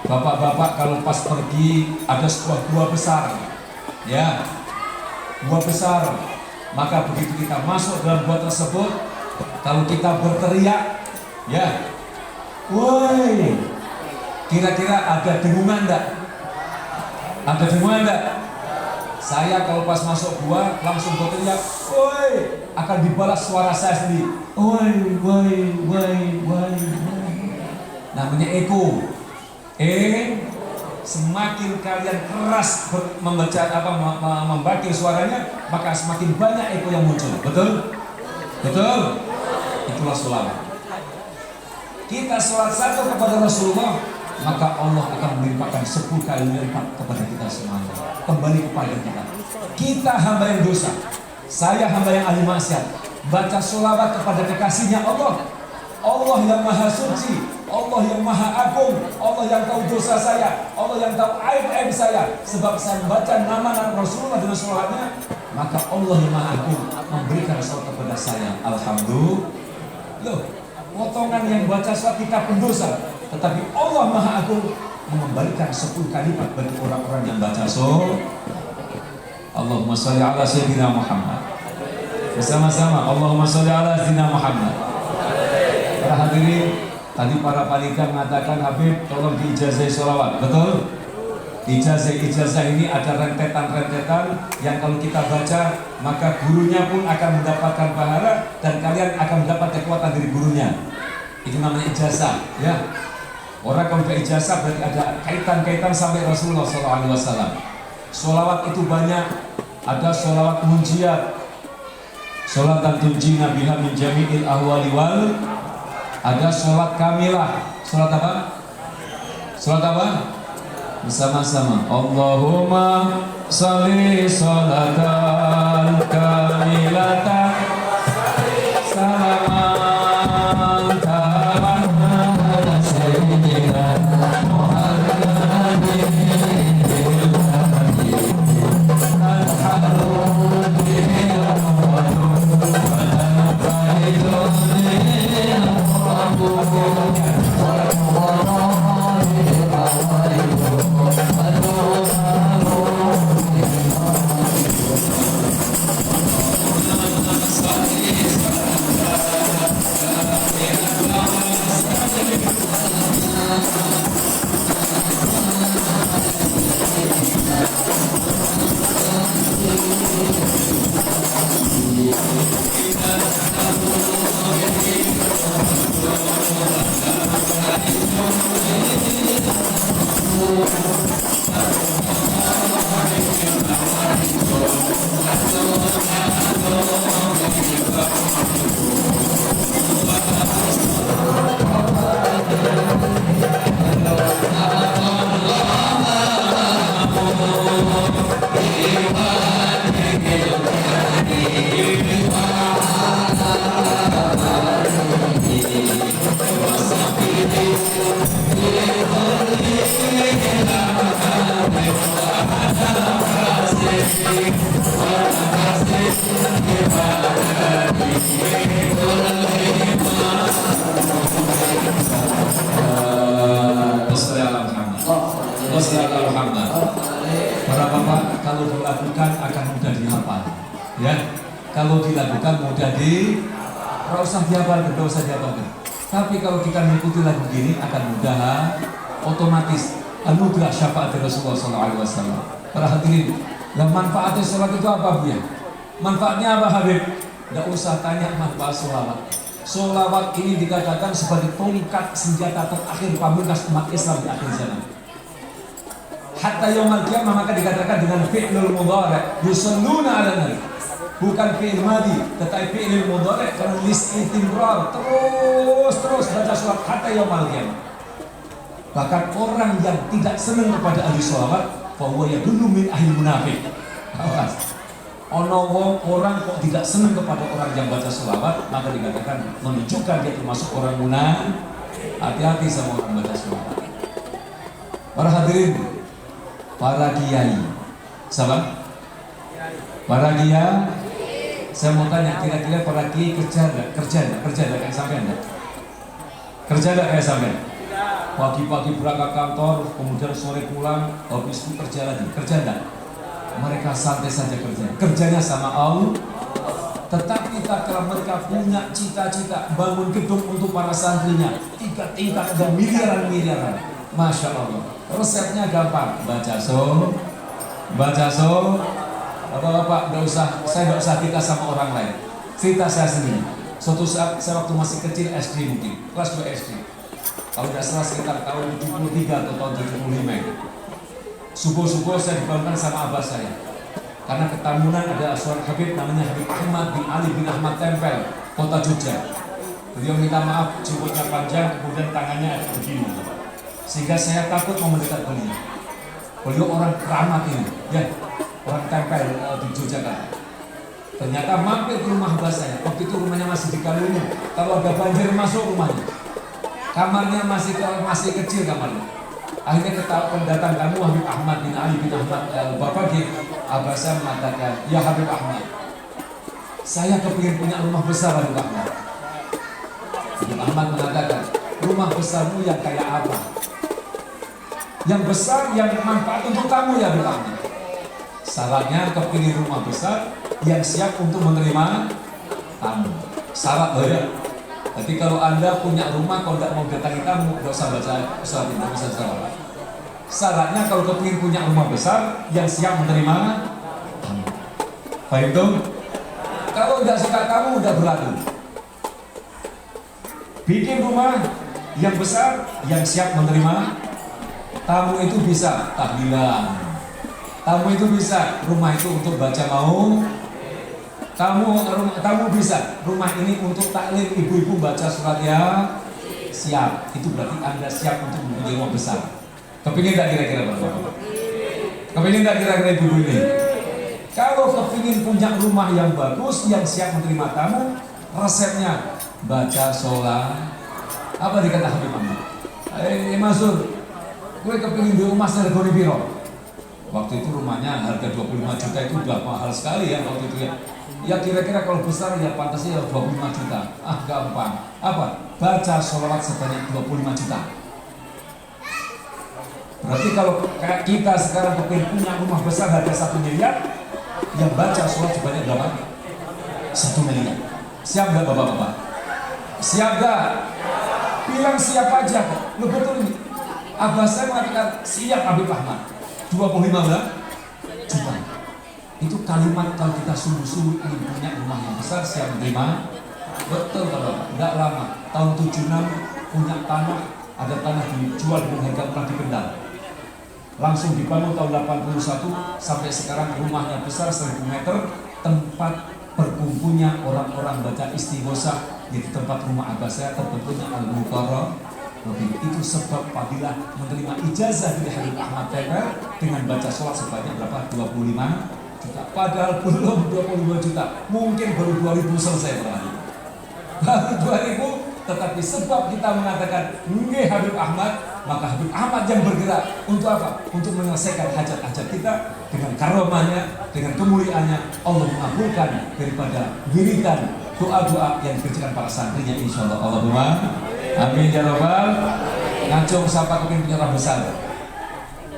bapak-bapak kalau pas pergi ada sebuah gua besar, ya, gua besar. Maka begitu kita masuk dalam gua tersebut, kalau kita berteriak, ya, woi, kira-kira ada dengungan enggak? Ada dengungan enggak? Saya kalau pas masuk gua langsung berteriak, woi, akan dibalas suara saya sendiri, woi, woi, woi, woi. Namanya eko. Semakin kalian keras membaca membakir suaranya, maka semakin banyak eko yang muncul. Betul? Betul? Itulah sholawat. Kita sholat satu kepada Rasulullah, maka Allah akan melimpahkan 10 kali lipat kepada kita semuanya. Kembali kepada kita. Kita hamba yang dosa, saya hamba yang ahli maksiat. Baca sholawat kepada kekasihnya Allah. Allah yang maha suci, Allah yang maha agung, Allah yang tahu dosa saya, Allah yang tahu aib-aib saya. Sebab saya membaca nama Rasulullah dengan sholawatnya, maka Allah yang maha agung memberikan sholawat kepada saya. Alhamdulillah. Loh, potongan yang baca sholawat kita pendosa, tetapi Allah maha agung mengembalikan 10 kali lipat bagi orang-orang yang baca sholawat. Allahumma sholli ala Sayyidina Muhammad. Bersama-sama, Allahumma sholli ala Sayyidina Muhammad. Para hadirin, tadi para panitia mengatakan Habib tolong diijazah sholawat, betul? Ijazah ini ada rentetan-rentetan yang kalau kita baca maka gurunya pun akan mendapatkan pahala dan kalian akan mendapat kekuatan dari gurunya. Itu namanya ijazah, ya. Orang kalau ijazah berarti ada kaitan-kaitan sampai Rasulullah SAW. Sholawat itu banyak, ada sholawat munjiat, sholatan tunjina biha min jami'il ahwali wal. Ada sholat kamilah. Sholat apa? Sholat apa? Bersama-sama. Allahumma sholli sholatan kamilatan salaman taman ala sayyidina Muhammadin Terima kasih. kalau dilakukan akan mudah dihafal. Ya, kalau dilakukan mudah nggak usah dihafal, nggak usah dihafal. Tapi kalau kita mengikuti lagu gini akan mudah, otomatis anugerah syafaat Rasulullah SAW. Para hadirin, dan manfaatnya sholat itu apa Bu ya? Manfaatnya apa Habib? Nggak usah tanya manfaat sholawat. Sholawat ini dikatakan sebagai tongkat senjata terakhir pamungkas umat Islam di akhir zaman. Hatta yaumul qiyamah maka dikatakan dengan fi'lul mudhari' yusalluna 'alan nabi. Bukan fi'il madhi, tetapi fi'il mudhari' karena istimrar, terus baca sholat hatta yaumul qiyamah. Bahkan orang yang tidak senang kepada ahli sholawat, bahwa ya dulu min ahli munafik. Awas. Ono wong orang kok tidak senang kepada orang yang baca sholawat, maka dikatakan menunjukkan dia termasuk orang munafik. Hati-hati sama orang baca sholawat. Para hadirin, para kiai, sahabat, para kiai, saya mau tanya, kira-kira para kiai kerja enggak kayak sampean enggak? Kerja enggak kayak sampean? Pagi-pagi berangkat kantor, kemudian sore pulang, habis itu kerja lagi. Kerja enggak? Mereka santai saja kerjanya sama Allah. Tetapi tak kala mereka punya cita-cita bangun gedung untuk para santrinya 3 tingkat dan miliaran. Masya Allah. Resepnya gampang, baca so. Bapak-bapak, saya nggak usah cerita sama orang lain. Cerita saya sendiri. Suatu saat saya waktu masih kecil SD mungkin, kelas 2 SD. Kalau tidak salah sekitar tahun 73 atau tahun 75. Subuh-subuh saya dibangunkan sama abah saya. Karena ketamunan ada seorang Habib namanya Habib Ahmad bin Ali bin Ahmad Tempel, kota Jogja. Beliau minta maaf, jemputnya panjang, kemudian tangannya ada begini. Sehingga saya takut mau mendekat beliau. Beliau orang keramat ini, ya, orang Tempel di Yogyakarta. Ternyata mampir ke rumah abah saya. Waktu itu rumahnya masih di Kalungu. Kalau ada banjir masuk rumahnya. Kamarnya masih kecil kamarnya. Akhirnya datang kamu Habib Ahmad bin Ali bin Ahmad Bapak di abah saya mengatakan, ya Habib Ahmad, saya kepingin punya rumah besar Habib Ahmad. Habib Ahmad mengatakan, rumah besarmu yang kayak apa? Yang besar, yang manfaat untuk kamu ya Habib Ahmad. Syaratnya kepingin rumah besar yang siap untuk menerima tamu. Syarat loh ya. Tapi kalau Anda punya rumah, kalau tidak mau datangi tamu, tidak usah baca surat, tidak bisa sholat. Syaratnya kalau kepingin punya rumah besar yang siap menerima tamu. Baik dong. Kalau tidak suka tamu, udah berlaku. Bikin rumah yang besar yang siap menerima tamu. Itu bisa tahlilan. Tamu itu bisa rumah itu untuk baca mau. Tamu bisa rumah ini untuk taklim, ibu-ibu baca surat ya siap. Itu berarti Anda siap untuk mempunyai rumah besar. Kepingin tak kira-kira Bapak? Kepingin tak kira-kira ibu ini? Kalau kepingin punya rumah yang bagus, yang siap menerima tamu, resepnya baca sholat. Apa dikata Habib Ahmad? Masur, gue kepingin di rumah sergoni biro. Waktu itu rumahnya harga 25 juta itu udah mahal sekali ya waktu itu ya. Ya kira-kira kalau besar ya pantasnya 25 juta. Gampang. Apa? Baca sholawat sebanyak 25 juta. Berarti kalau kayak kita sekarang pengen punya rumah besar harga 1 miliar, yang baca sholawat sebanyak berapa? 1 miliar. Siap gak bapak-bapak? Siap gak? Bilang siap aja. Lu betul ini. Abah saya mengatakan siap Habib Ahmad. 25 juta. Itu kalimat kalau kita sungguh-sungguh ingin punya rumah yang besar siap menerima. Betul kalau tidak lama tahun 76 punya tanah, ada tanah dijual dengan harga murah di Kendal. Langsung dibangun tahun 81 sampai sekarang rumahnya besar 1000 meter, tempat berkumpulnya orang-orang baca istighosah. Jadi tempat rumah abah saya terbentuknya Al-Mukarram. Itu sebab fadilah menerima ijazah dari Habib Ahmad Tempel dengan baca sholat sebanyak berapa? 25 juta. Padahal belum 25 juta, mungkin baru 2000 selesai berarti. Baru 2000, tetapi sebab kita mengatakan nggih Habib Ahmad, maka Habib Ahmad yang bergerak untuk apa? Untuk menyelesaikan hajat-hajat kita dengan karomahnya, dengan kemuliaannya. Allah mengabulkan daripada wiridan doa-doa yang dikerjakan para santrinya insyaallah. Allahumma amin ya rabbal. Ngacung siapa kepingin punya rumah besar?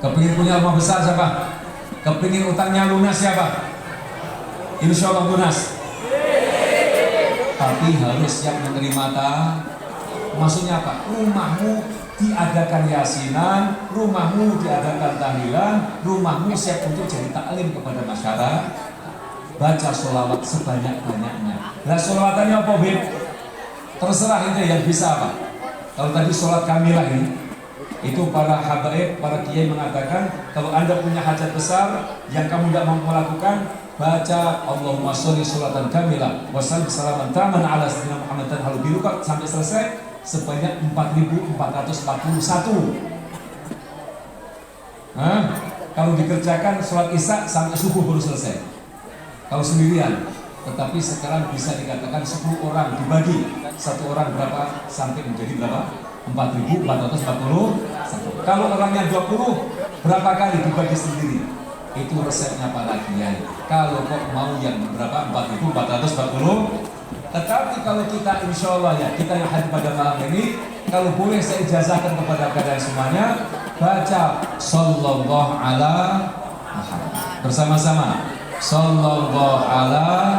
Kepingin punya rumah besar siapa? Kepingin utangnya lunas siapa? Insya Allah lunas. Tapi harus siap menerima maksudnya apa? Rumahmu diadakan yasinan, rumahmu diadakan tahlilan, rumahmu siap untuk jadi taklim kepada masyarakat. Baca sholawat sebanyak-banyaknya. Nah sholawatannya apa, Bib? Terserah itu yang bisa apa. Kalau tadi sholat kamilah ini, itu para habaib, para kiai mengatakan kalau anda punya hajat besar yang kamu tidak mau melakukan, baca Allahumma sholli sholatan kamilah wa sallim salaman taman ala sayyidina Muhammad dan halubilukat sampai selesai sebanyak 4441. Kalau dikerjakan sholat isya sampai subuh baru selesai. Kalau sendirian, tetapi sekarang bisa dikatakan 10 orang dibagi, satu orang berapa sampai menjadi berapa? 4441. Kalau orangnya 20, berapa kali dibagi sendiri? Itu resepnya para kiai. Kalau kok mau yang berapa? 4440. Tetapi kalau kita insya Allah ya, kita yang hadir pada malam ini, kalau boleh saya ijazahkan kepada kalian semuanya, baca sallallahu ala Muhammad bersama-sama. Sallallahu ala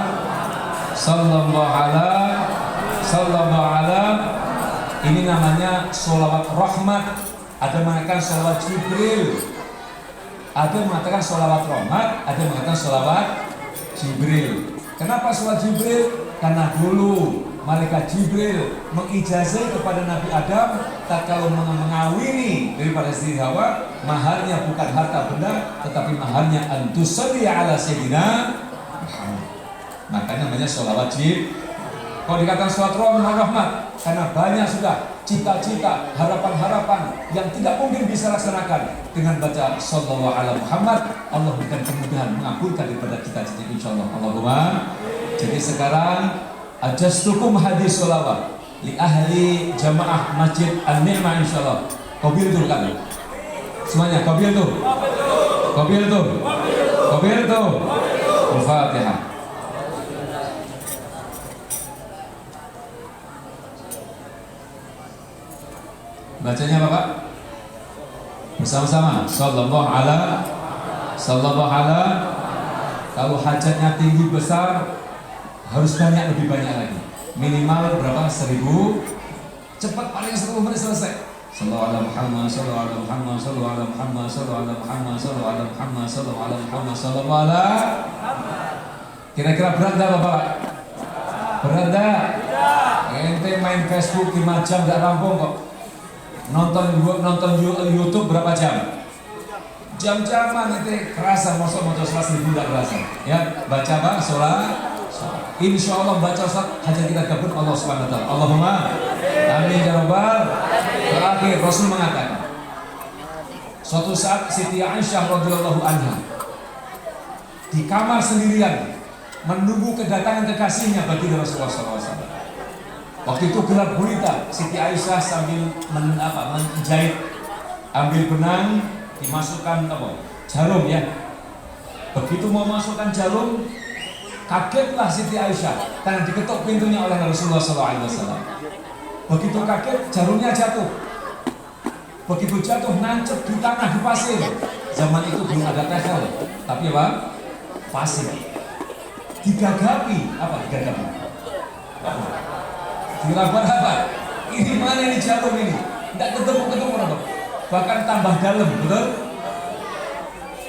ini namanya sholawat rahmat. Ada mengatakan sholawat Jibril, ada mengatakan sholawat rahmat, ada mengatakan sholawat Jibril. Kenapa sholawat Jibril? Karena dulu malaikat Jibril mengijazahi kepada Nabi Adam tak kalau mengawini daripada istri Hawa, maharnya bukan harta benda, tetapi maharnya antusalli ala sayyidina Muhammad. Makanya namanya sholawat Jibril. Kalau dikatakan sholawat rahmat, karena banyak sudah cita-cita, harapan-harapan yang tidak mungkin bisa laksanakan dengan baca sallallahu ala Muhammad. Allah berikan kemudahan mengabulkan daripada cita-cita insyaallah. Allahumma. Jadi sekarang ajastukum hadis sholawat li ahli jamaah Masjid An-Ni'mah insyaallah. Qabil tuh kan? Semuanya qabil tuh. Qabil tuh. Qabil tuh. Al-Fatihah. Bacanya apa Pak? Bersama-sama. Sallallahu ala. Kalau hajatnya tinggi besar, harus banyak, lebih banyak lagi. Minimal berapa? 1000. Cepat paling 10 menit selesai. Sallallahu ala Muhammad, sallallahu ala Muhammad, sallallahu ala Muhammad, sallallahu ala Muhammad, sallallahu ala Muhammad, sallallahu ala Muhammad, sallallahu ala. Kira-kira berat enggak Bapak? Berat enggak? Ente main Facebook 5 jam enggak rampung kok. Nonton YouTube berapa jam? Jam-jaman itu kerasa, masuk 100.000 tidak kerasa. Ya, baca apa? Sholat. Insya Allah baca sholat hajat kita kabul Allah Subhanahu Wa Taala. Allahumma amin ya rabbal. Terakhir Rasul mengatakan, suatu saat Siti Aisyah radhiyallahu anha di kamar sendirian menunggu kedatangan kekasihnya bagi Rasulullah SAW. Waktu itu gelap gulita, Siti Aisyah sambil menjahit, ambil benang, dimasukkan jarum ya. Begitu mau masukkan jarum, kagetlah Siti Aisyah karena diketuk pintunya oleh Rasulullah SAW. Begitu kaget, jarumnya jatuh. Begitu jatuh, nancep di tanah, di pasir. Zaman itu belum ada tehel, tapi apa? Pasir. Digagapi, apa digagapi? Dilakukan apa? Ini mana ini jarum ini? Tidak ketemu apa? Bahkan tambah dalam, betul?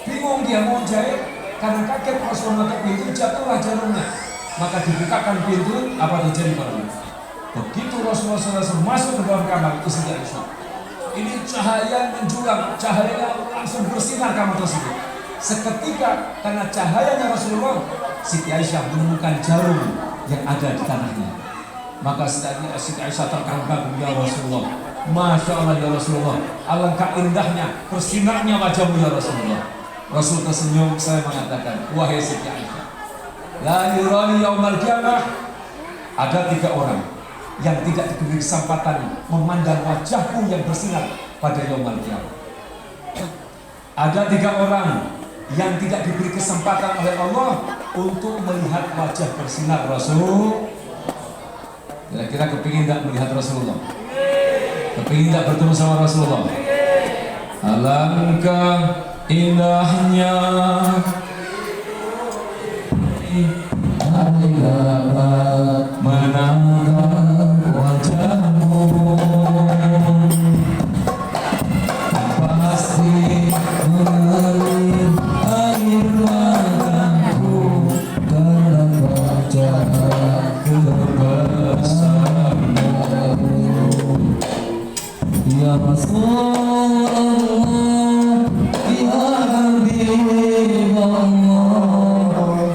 Bingung dia mau jahit, karena kaget Rasulullah ke pintu, jatuhlah jarumnya. Maka dibukakan pintu, apa terjadi pada begitu Rasulullah SAW masuk ke dalam kamar itu Siti Aisyah. Ini cahaya menjulang, cahaya langsung bersinar kamar tersebut. Seketika karena cahayanya Rasulullah, Siti Aisyah menemukan jarum yang ada di tanahnya. Maka Siti Aisyah terkagum, ya Rasulullah, Masya Allah ya Rasulullah, alangkah indahnya bersinarnya wajahmu ya Rasulullah. Rasul tersenyum, saya mengatakan, wahai Siti Aisyah, la yurani yaumal qiyamah, ada 3 orang yang tidak diberi kesempatan memandang wajahku yang bersinar pada yaumal qiyamah. Ada 3 orang yang tidak diberi kesempatan oleh Allah untuk melihat wajah bersinar Rasul. Kira-kira kepingin tidak melihat Rasulullah? Kepingin tidak bertemu sama Rasulullah? Alangkah indahnya menatap wajahmu, pasti mengalir air mataku karena baca kebesaranmu. Ya Rasulullah, ya Habibullah,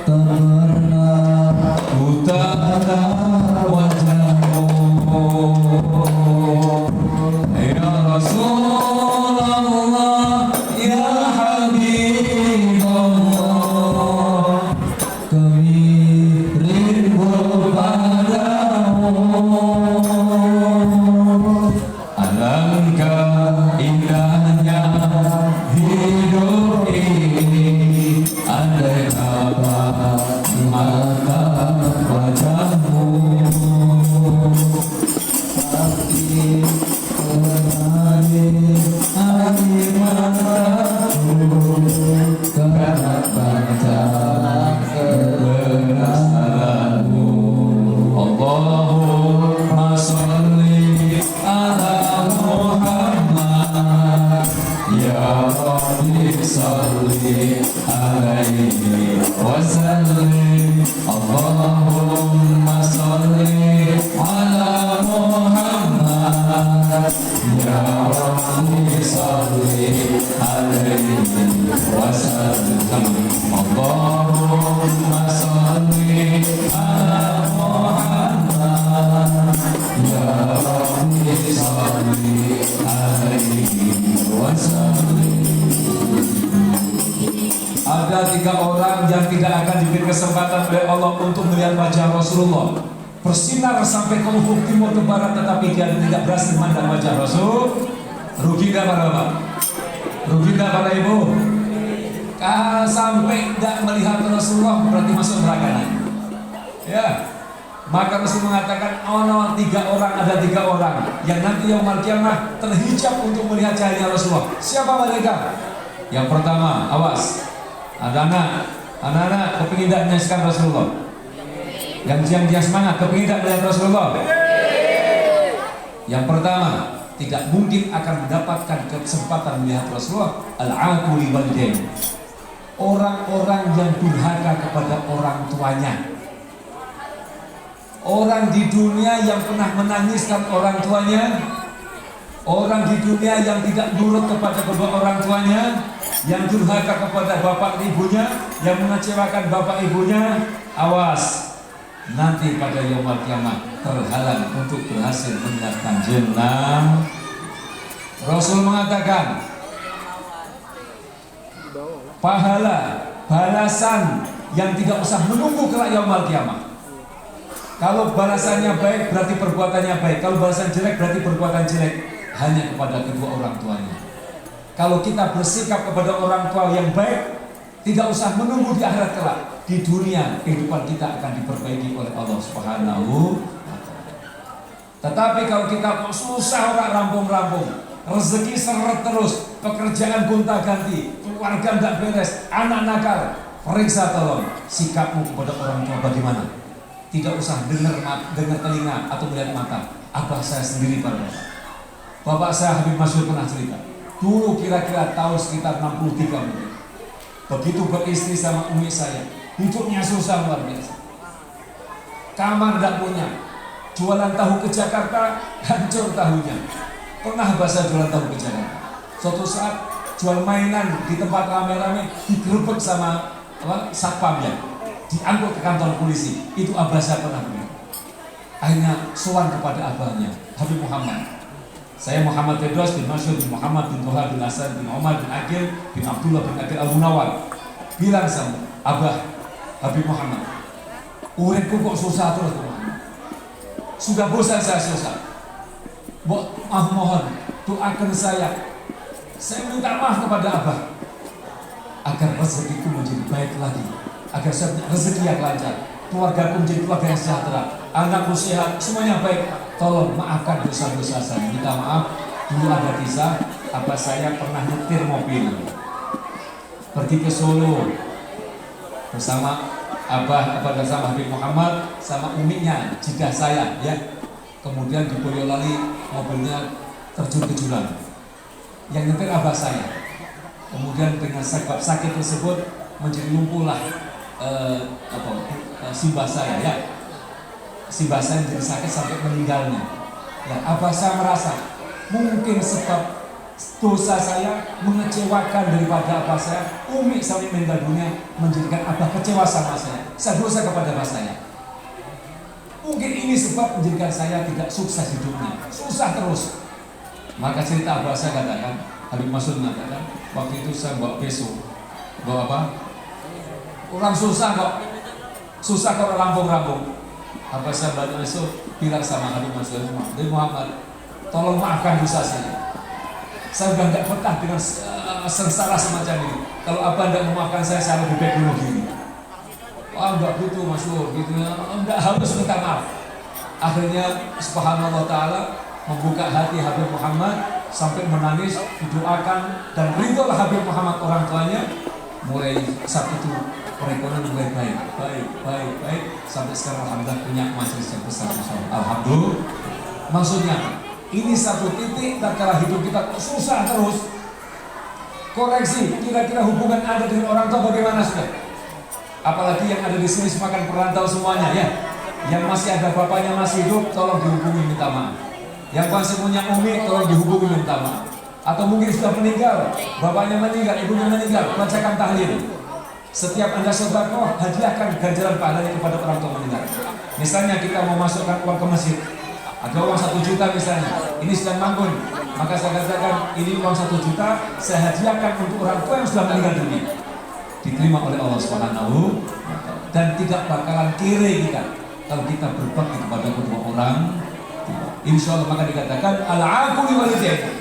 tak pernah ku tatap wajahmu. Ya Rasulullah, ya Habibullah, kami rindu padamu. Alangkah indahnya hidup ini, andai kata mata wajahmu, tapi mengalir air mataku karena baca kebenaranmu. Allahumma sholli ala Muhammad, ya Rabbi sholli alaihi wasallim. Allahumma sholli ala Muhammad, ya Rabbi sholli alaihi wasallam. Allahumma sholli ala Muhammad, ya Rabbi sholli alaihi wasallam. Ada 3 orang yang tidak akan diberi kesempatan oleh Allah untuk melihat wajah Rasulullah bersinar sampai ke ufuk timur ke barat, tetapi dia tidak berhasil memandang wajah Rasul. Rugi nggak para bapak? Rugi nggak para ibu? Sampai tidak melihat Rasulullah berarti masuk neraka. Ya, maka Rasul mengatakan, ada 3 orang yang nanti yaumul kiamah terhijab untuk melihat cahaya Rasulullah. Siapa mereka? Yang pertama, awas, ada anak kepingin tidak menyaksikan Rasulullah. Yang dia semangat kepingin tidak melihat Rasulullah. Yang pertama, tidak mungkin akan mendapatkan kesempatan melihat Rasulullah. Al-aquli walidain, orang-orang yang durhaka kepada orang tuanya. Orang di dunia yang pernah menangiskan orang tuanya, orang di dunia yang tidak nurut kepada kedua orang tuanya, yang durhaka kepada bapak ibunya, yang mengecewakan bapak ibunya, awas, nanti pada yaumul kiamah terhalang untuk berhasil melihat jannah. Rasul mengatakan, pahala, balasan yang tidak usah menunggu kelak yaumul kiamah. Kalau balasannya baik berarti perbuatannya baik, kalau balasan jelek berarti perbuatan jelek, hanya kepada kedua orang tuanya. Kalau kita bersikap kepada orang tua yang baik, tidak usah menunggu di akhirat kelak, di dunia kehidupan kita akan diperbaiki oleh Allah Subhanahu wa Ta'ala. Tetapi kalau kita kok susah orang rampung-rampung, rezeki seret terus, pekerjaan gonta-ganti, keluarga tidak beres, anak nakal, periksa tolong sikapmu kepada orang tua bagaimana. Tidak usah dengar telinga atau melihat mata. Abah saya sendiri pada bapak saya Habib Masyur pernah cerita, dulu kira-kira tahun sekitar 63 mungkin, begitu beristri sama umi saya, hidupnya susah luar biasa, kamar tidak punya, jualan tahu ke Jakarta, hancur tahunya. Pernah bahasa jualan tahu ke Jakarta, suatu saat jual mainan di tempat rame-rame, digerebek sama satpamnya, diangkut ke kantor polisi. Itu abah saya pernah punya. Akhirnya sowan kepada abahnya, Habib Muhammad, saya Muhammad Firdaus bin Masyur bin Muhammad bin Toha bin Hasan bin Omar bin Akil bin Abdullah bin Akil Al-Munawar, bilang sama abah Habib Muhammad, uripku kok susah terus Muhammad, sudah bosan saya susah. Mohon doakan saya minta maaf kepada abah agar rezekiku menjadi baik lagi, agar saya rezeki yang lancar, keluargaku menjadi keluarga yang sejahtera, anakku sehat, semuanya baik. Tolong maafkan dosa-dosa saya. Minta maaf. Dulu ada kisah, abah saya pernah nyetir mobil. pergi ke Solo bersama bersama Habib Muhammad sama uminya, jidah saya ya. Kemudian di Boyolali mobilnya terjun ke jurang. Yang nyetir abah saya. Kemudian dengan sebab sakit tersebut menjadi lumpuhlah simbah saya ya. Simbah saya menjadi sakit sampai meninggalnya. Ya, abah saya merasa mungkin sebab dosa saya mengecewakan daripada abah saya, umi sampai meninggal dunia menjadikan abah kecewa sama saya. Saya dosa kepada abah saya. Mungkin ini sebab menjadikan saya tidak sukses hidupnya, susah terus. Maka cerita abah saya katakan, Habib Masud mengatakan, waktu itu saya bawa peso, bawa apa? Orang susah kok rampung-rampung. Abah saya bawa peso, bilang sama Habib Masud, Habib Muhammad, tolong maafkan dosa saya. Saya sudah nggak betah dengan sengsara semacam ini. Kalau abah tidak memaafkan saya lebih baik bunuh diri. Wah, enggak gitu Masud, gitu ya. Enggak harus minta maaf. Akhirnya subhanallah ta'ala membuka hati Habib Muhammad sampai menangis, didoakan dan ridholah Habib Muhammad orang tuanya. Mulai saat itu perekonomian mulai baik sampai sekarang alhamdulillah punya majelis yang besar. Alhamdulillah. Maksudnya ini satu titik tatkala hidup kita susah terus. Koreksi, kira-kira hubungan Anda dengan orang tua bagaimana sudah? Apalagi yang ada di sini semakan perantau semuanya ya. Yang masih ada bapaknya masih hidup, tolong dihubungi minta maaf. Yang masih punya umi, tolong dihubungi minta maaf. Atau mungkin sudah meninggal, bapaknya meninggal, ibunya meninggal, bacakan tahlil. Setiap Anda sedekah, hadiahkan ganjaran pahalanya kepada orang tua meninggal. Misalnya kita mau masukkan uang ke masjid, ada uang 1 juta misalnya, ini sedang manggun, maka saya katakan ini uang 1 juta saya hadiahkan untuk orang tua yang sudah meninggal dunia. Diterima oleh Allah Subhanahu dan tidak bakalan kiri kita kalau kita berbakti kepada kedua orang. Insya Allah maka dikatakan al-aquli walidain.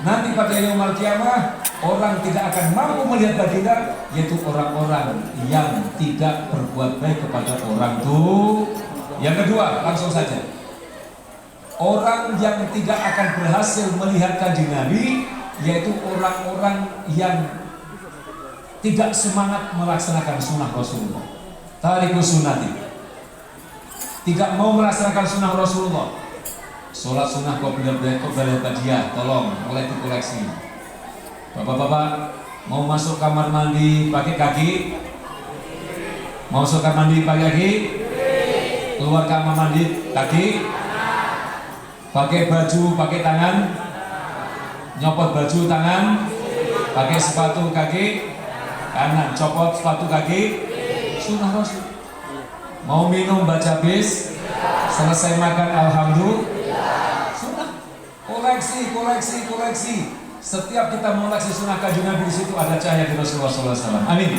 Nanti pada yaumul qiyamah orang tidak akan mampu melihat baginda, yaitu orang-orang yang tidak berbuat baik kepada orang tua. Yang kedua, langsung saja. Orang yang tidak akan berhasil melihat kanjeng Nabi, yaitu orang-orang yang tidak semangat melaksanakan sunnah Rasulullah. Tarikus sunnati. Tidak mau melaksanakan sunnah Rasulullah. Sholat sunnah qobliyah ba'diyah, tolong mulai dikoleksi. Bapak-bapak mau masuk kamar mandi pakai kaki? Mau masuk kamar mandi pakai kaki? Keluar kamar mandi kaki? Pakai baju pakai tangan? Nyopot baju tangan? Pakai sepatu kaki? Kanan, copot sepatu kaki, sunnah Rasul. Mau minum baca bis, selesai makan alhamdulillah, sunnah. Koleksi. Setiap kita mengoleksi sunnah kanjeng Nabi, di situ ada cahaya di Rasulullah SAW. Amin.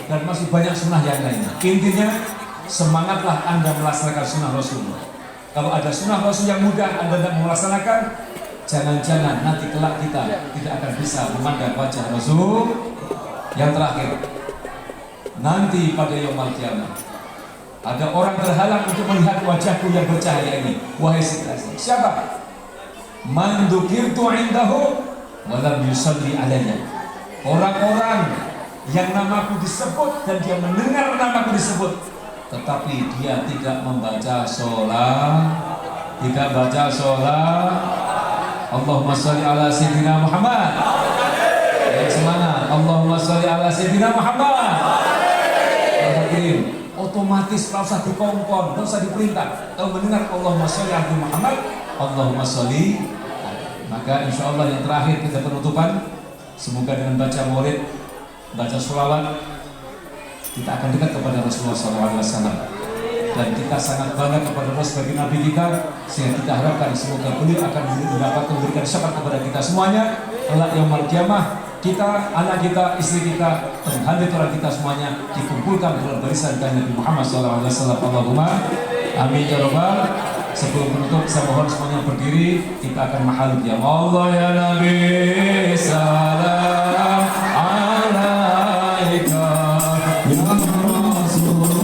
Dan masih banyak sunnah yang lainnya. Intinya semangatlah Anda melaksanakan sunnah Rasulullah. Kalau ada sunnah Rasul yang mudah Anda tidak melaksanakan, jangan-jangan nanti kelak kita tidak akan bisa memandang wajah Rasul. Yang terakhir, nanti pada yaumul qiyamah ada orang terhalang untuk melihat wajahku yang bercahaya ini. Wahai sekalian, siapa? Man dzukirtu indahu wa lam yusalli alayya. Orang-orang yang namaku disebut dan dia mendengar namaku disebut, tetapi dia tidak membaca sholat, tidak baca sholat. Allahumma sholli ala sayyidina Muhammad. Semangat, Allahumma sholli ala sayyidina Muhammad. Otomatis tak usah dikongkon, tak usah diperintah. Kalau mendengar Allahumma sholli ala Muhammad, Allahumma sholli. Maka insya Allah yang terakhir kita penutupan, semoga dengan baca maulid, baca sholawat, kita akan dekat kepada Rasulullah SAW. Dan kita sangat bangga kepada Rasul sebagai Nabi kita, sehingga kita harapkan semoga beliau akan memberikan syafaat kepada kita semuanya. Kelak yaumul qiyamah, kita, anak kita, istri kita, dan hadirin orang kita semuanya dikumpulkan dalam barisan Nabi Muhammad SAW. Allahumma amin ya rabbal. Sebelum menutup, saya mohon semuanya berdiri. Kita akan mahal ya Allah ya Nabi salam alaika ya Rasulullah.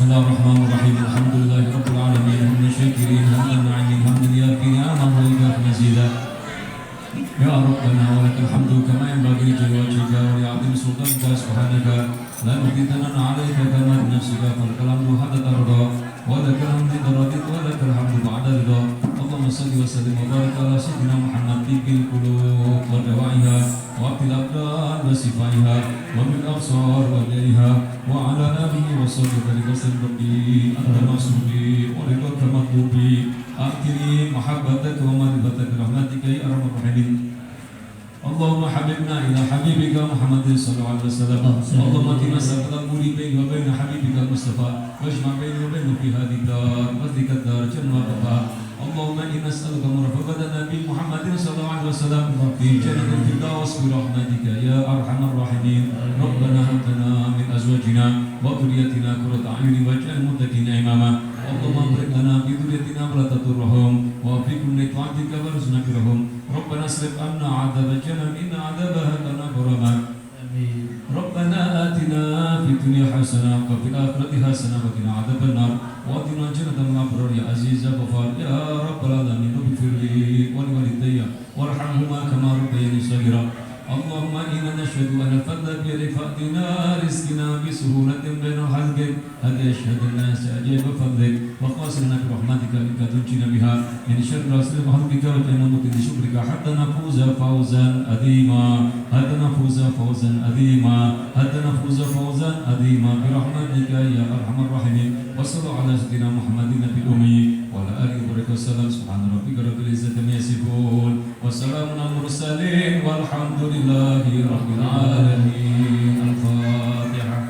Bismillahirrahmanirrahim. Alhamdulillahirabbil alamin. Hamdan syakirin, hamdan na'imin, hamdan yafi ni'amahu wa yaghfir mazida. Ya Rabbana wa lakal hamdu kama yanbaghi li wajhika wa li 'azimi sultanika subhanaka la nuqitana 'alaika kama bi nafsika falakal hamdu hatta tarda wa lakal hamdu radit wa lakal hamdu ba'da ridha. Allahumma shalli wa sallim wa barik ala sayyidina Muhammad tibbil qulub wa dawaiha wa fil abdan wa sifaiha wa bil absar wa ghayriha wa ala alihi wa sahbihi wa sallam rabbi anta masrubi wa ridha matlubi akhiri mahabbataka wa ma'rifataka rahmatika ya arhamar rahimin. Allahumma habibna ila habibika Muhammadin sallallahu alaihi wasallam. Allahumma qina sabqal muri baini wa baina habibika Mustafa wajma' baini wa bainahu fi hadhihi dar wa dhikra dar jannah wa Allahumma inna nas'aluka murafaqatan Nabi Muhammadin sallallahu alaihi wasallam fi jannatil firdaus bi rahmatika ya arhamar rahimin. Rabbana hab lana min azwajina wa dhurriyyatina qurrata a'yunin waj'alna muttaqina imama. Allahumma barik lana fi dhurriyyatina wa la taturhum wa fi kulli ta'atika warzuqna birahum. Rabbana asrif anna 'adaba jahannam inna 'adabaha kana ghurama. Rabbana atina fid dunya hasanah wa fil akhirati hasanah wa qina 'adzabannar wa qina jannatal abrar ya aziz ya ghafar ya rabbal alamin ighfir li wa liwalidayya warhamhuma kama rabbayani shaghira. Allahumma inna nashhadu anna al-fadla bi yadika fa'tina rizqina bi suhulatin bainal halqin hadha yashhadu an la ilaha illa fadlik wa qasirna bi rahmatika bika tunjina biha min syarri rasul mahlukika wa ta'amutu bi syukrika hatta nafuza fawzan adhima hatta nafuza fawzan adhima hatta nafuza fawzan adhima bi rahmatika ya arhamar rahimin. Wa sallallahu ala sayyidina Muhammadin nabiyil ummi wa ala alihi wa sahbihi subhana rabbika rabbil izzati amma yasifun wa salamun alal mursalin walhamdulillahi rabbil alamin. Al-Fatihah.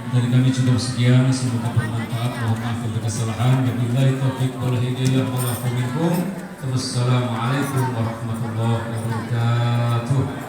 Dari kami cukup sekian, semoga bermanfaat. Mohon maaf untuk kesalahan. Wabillahi taufiq wal hidayah. Wassalamualaikum warahmatullahi wabarakatuh.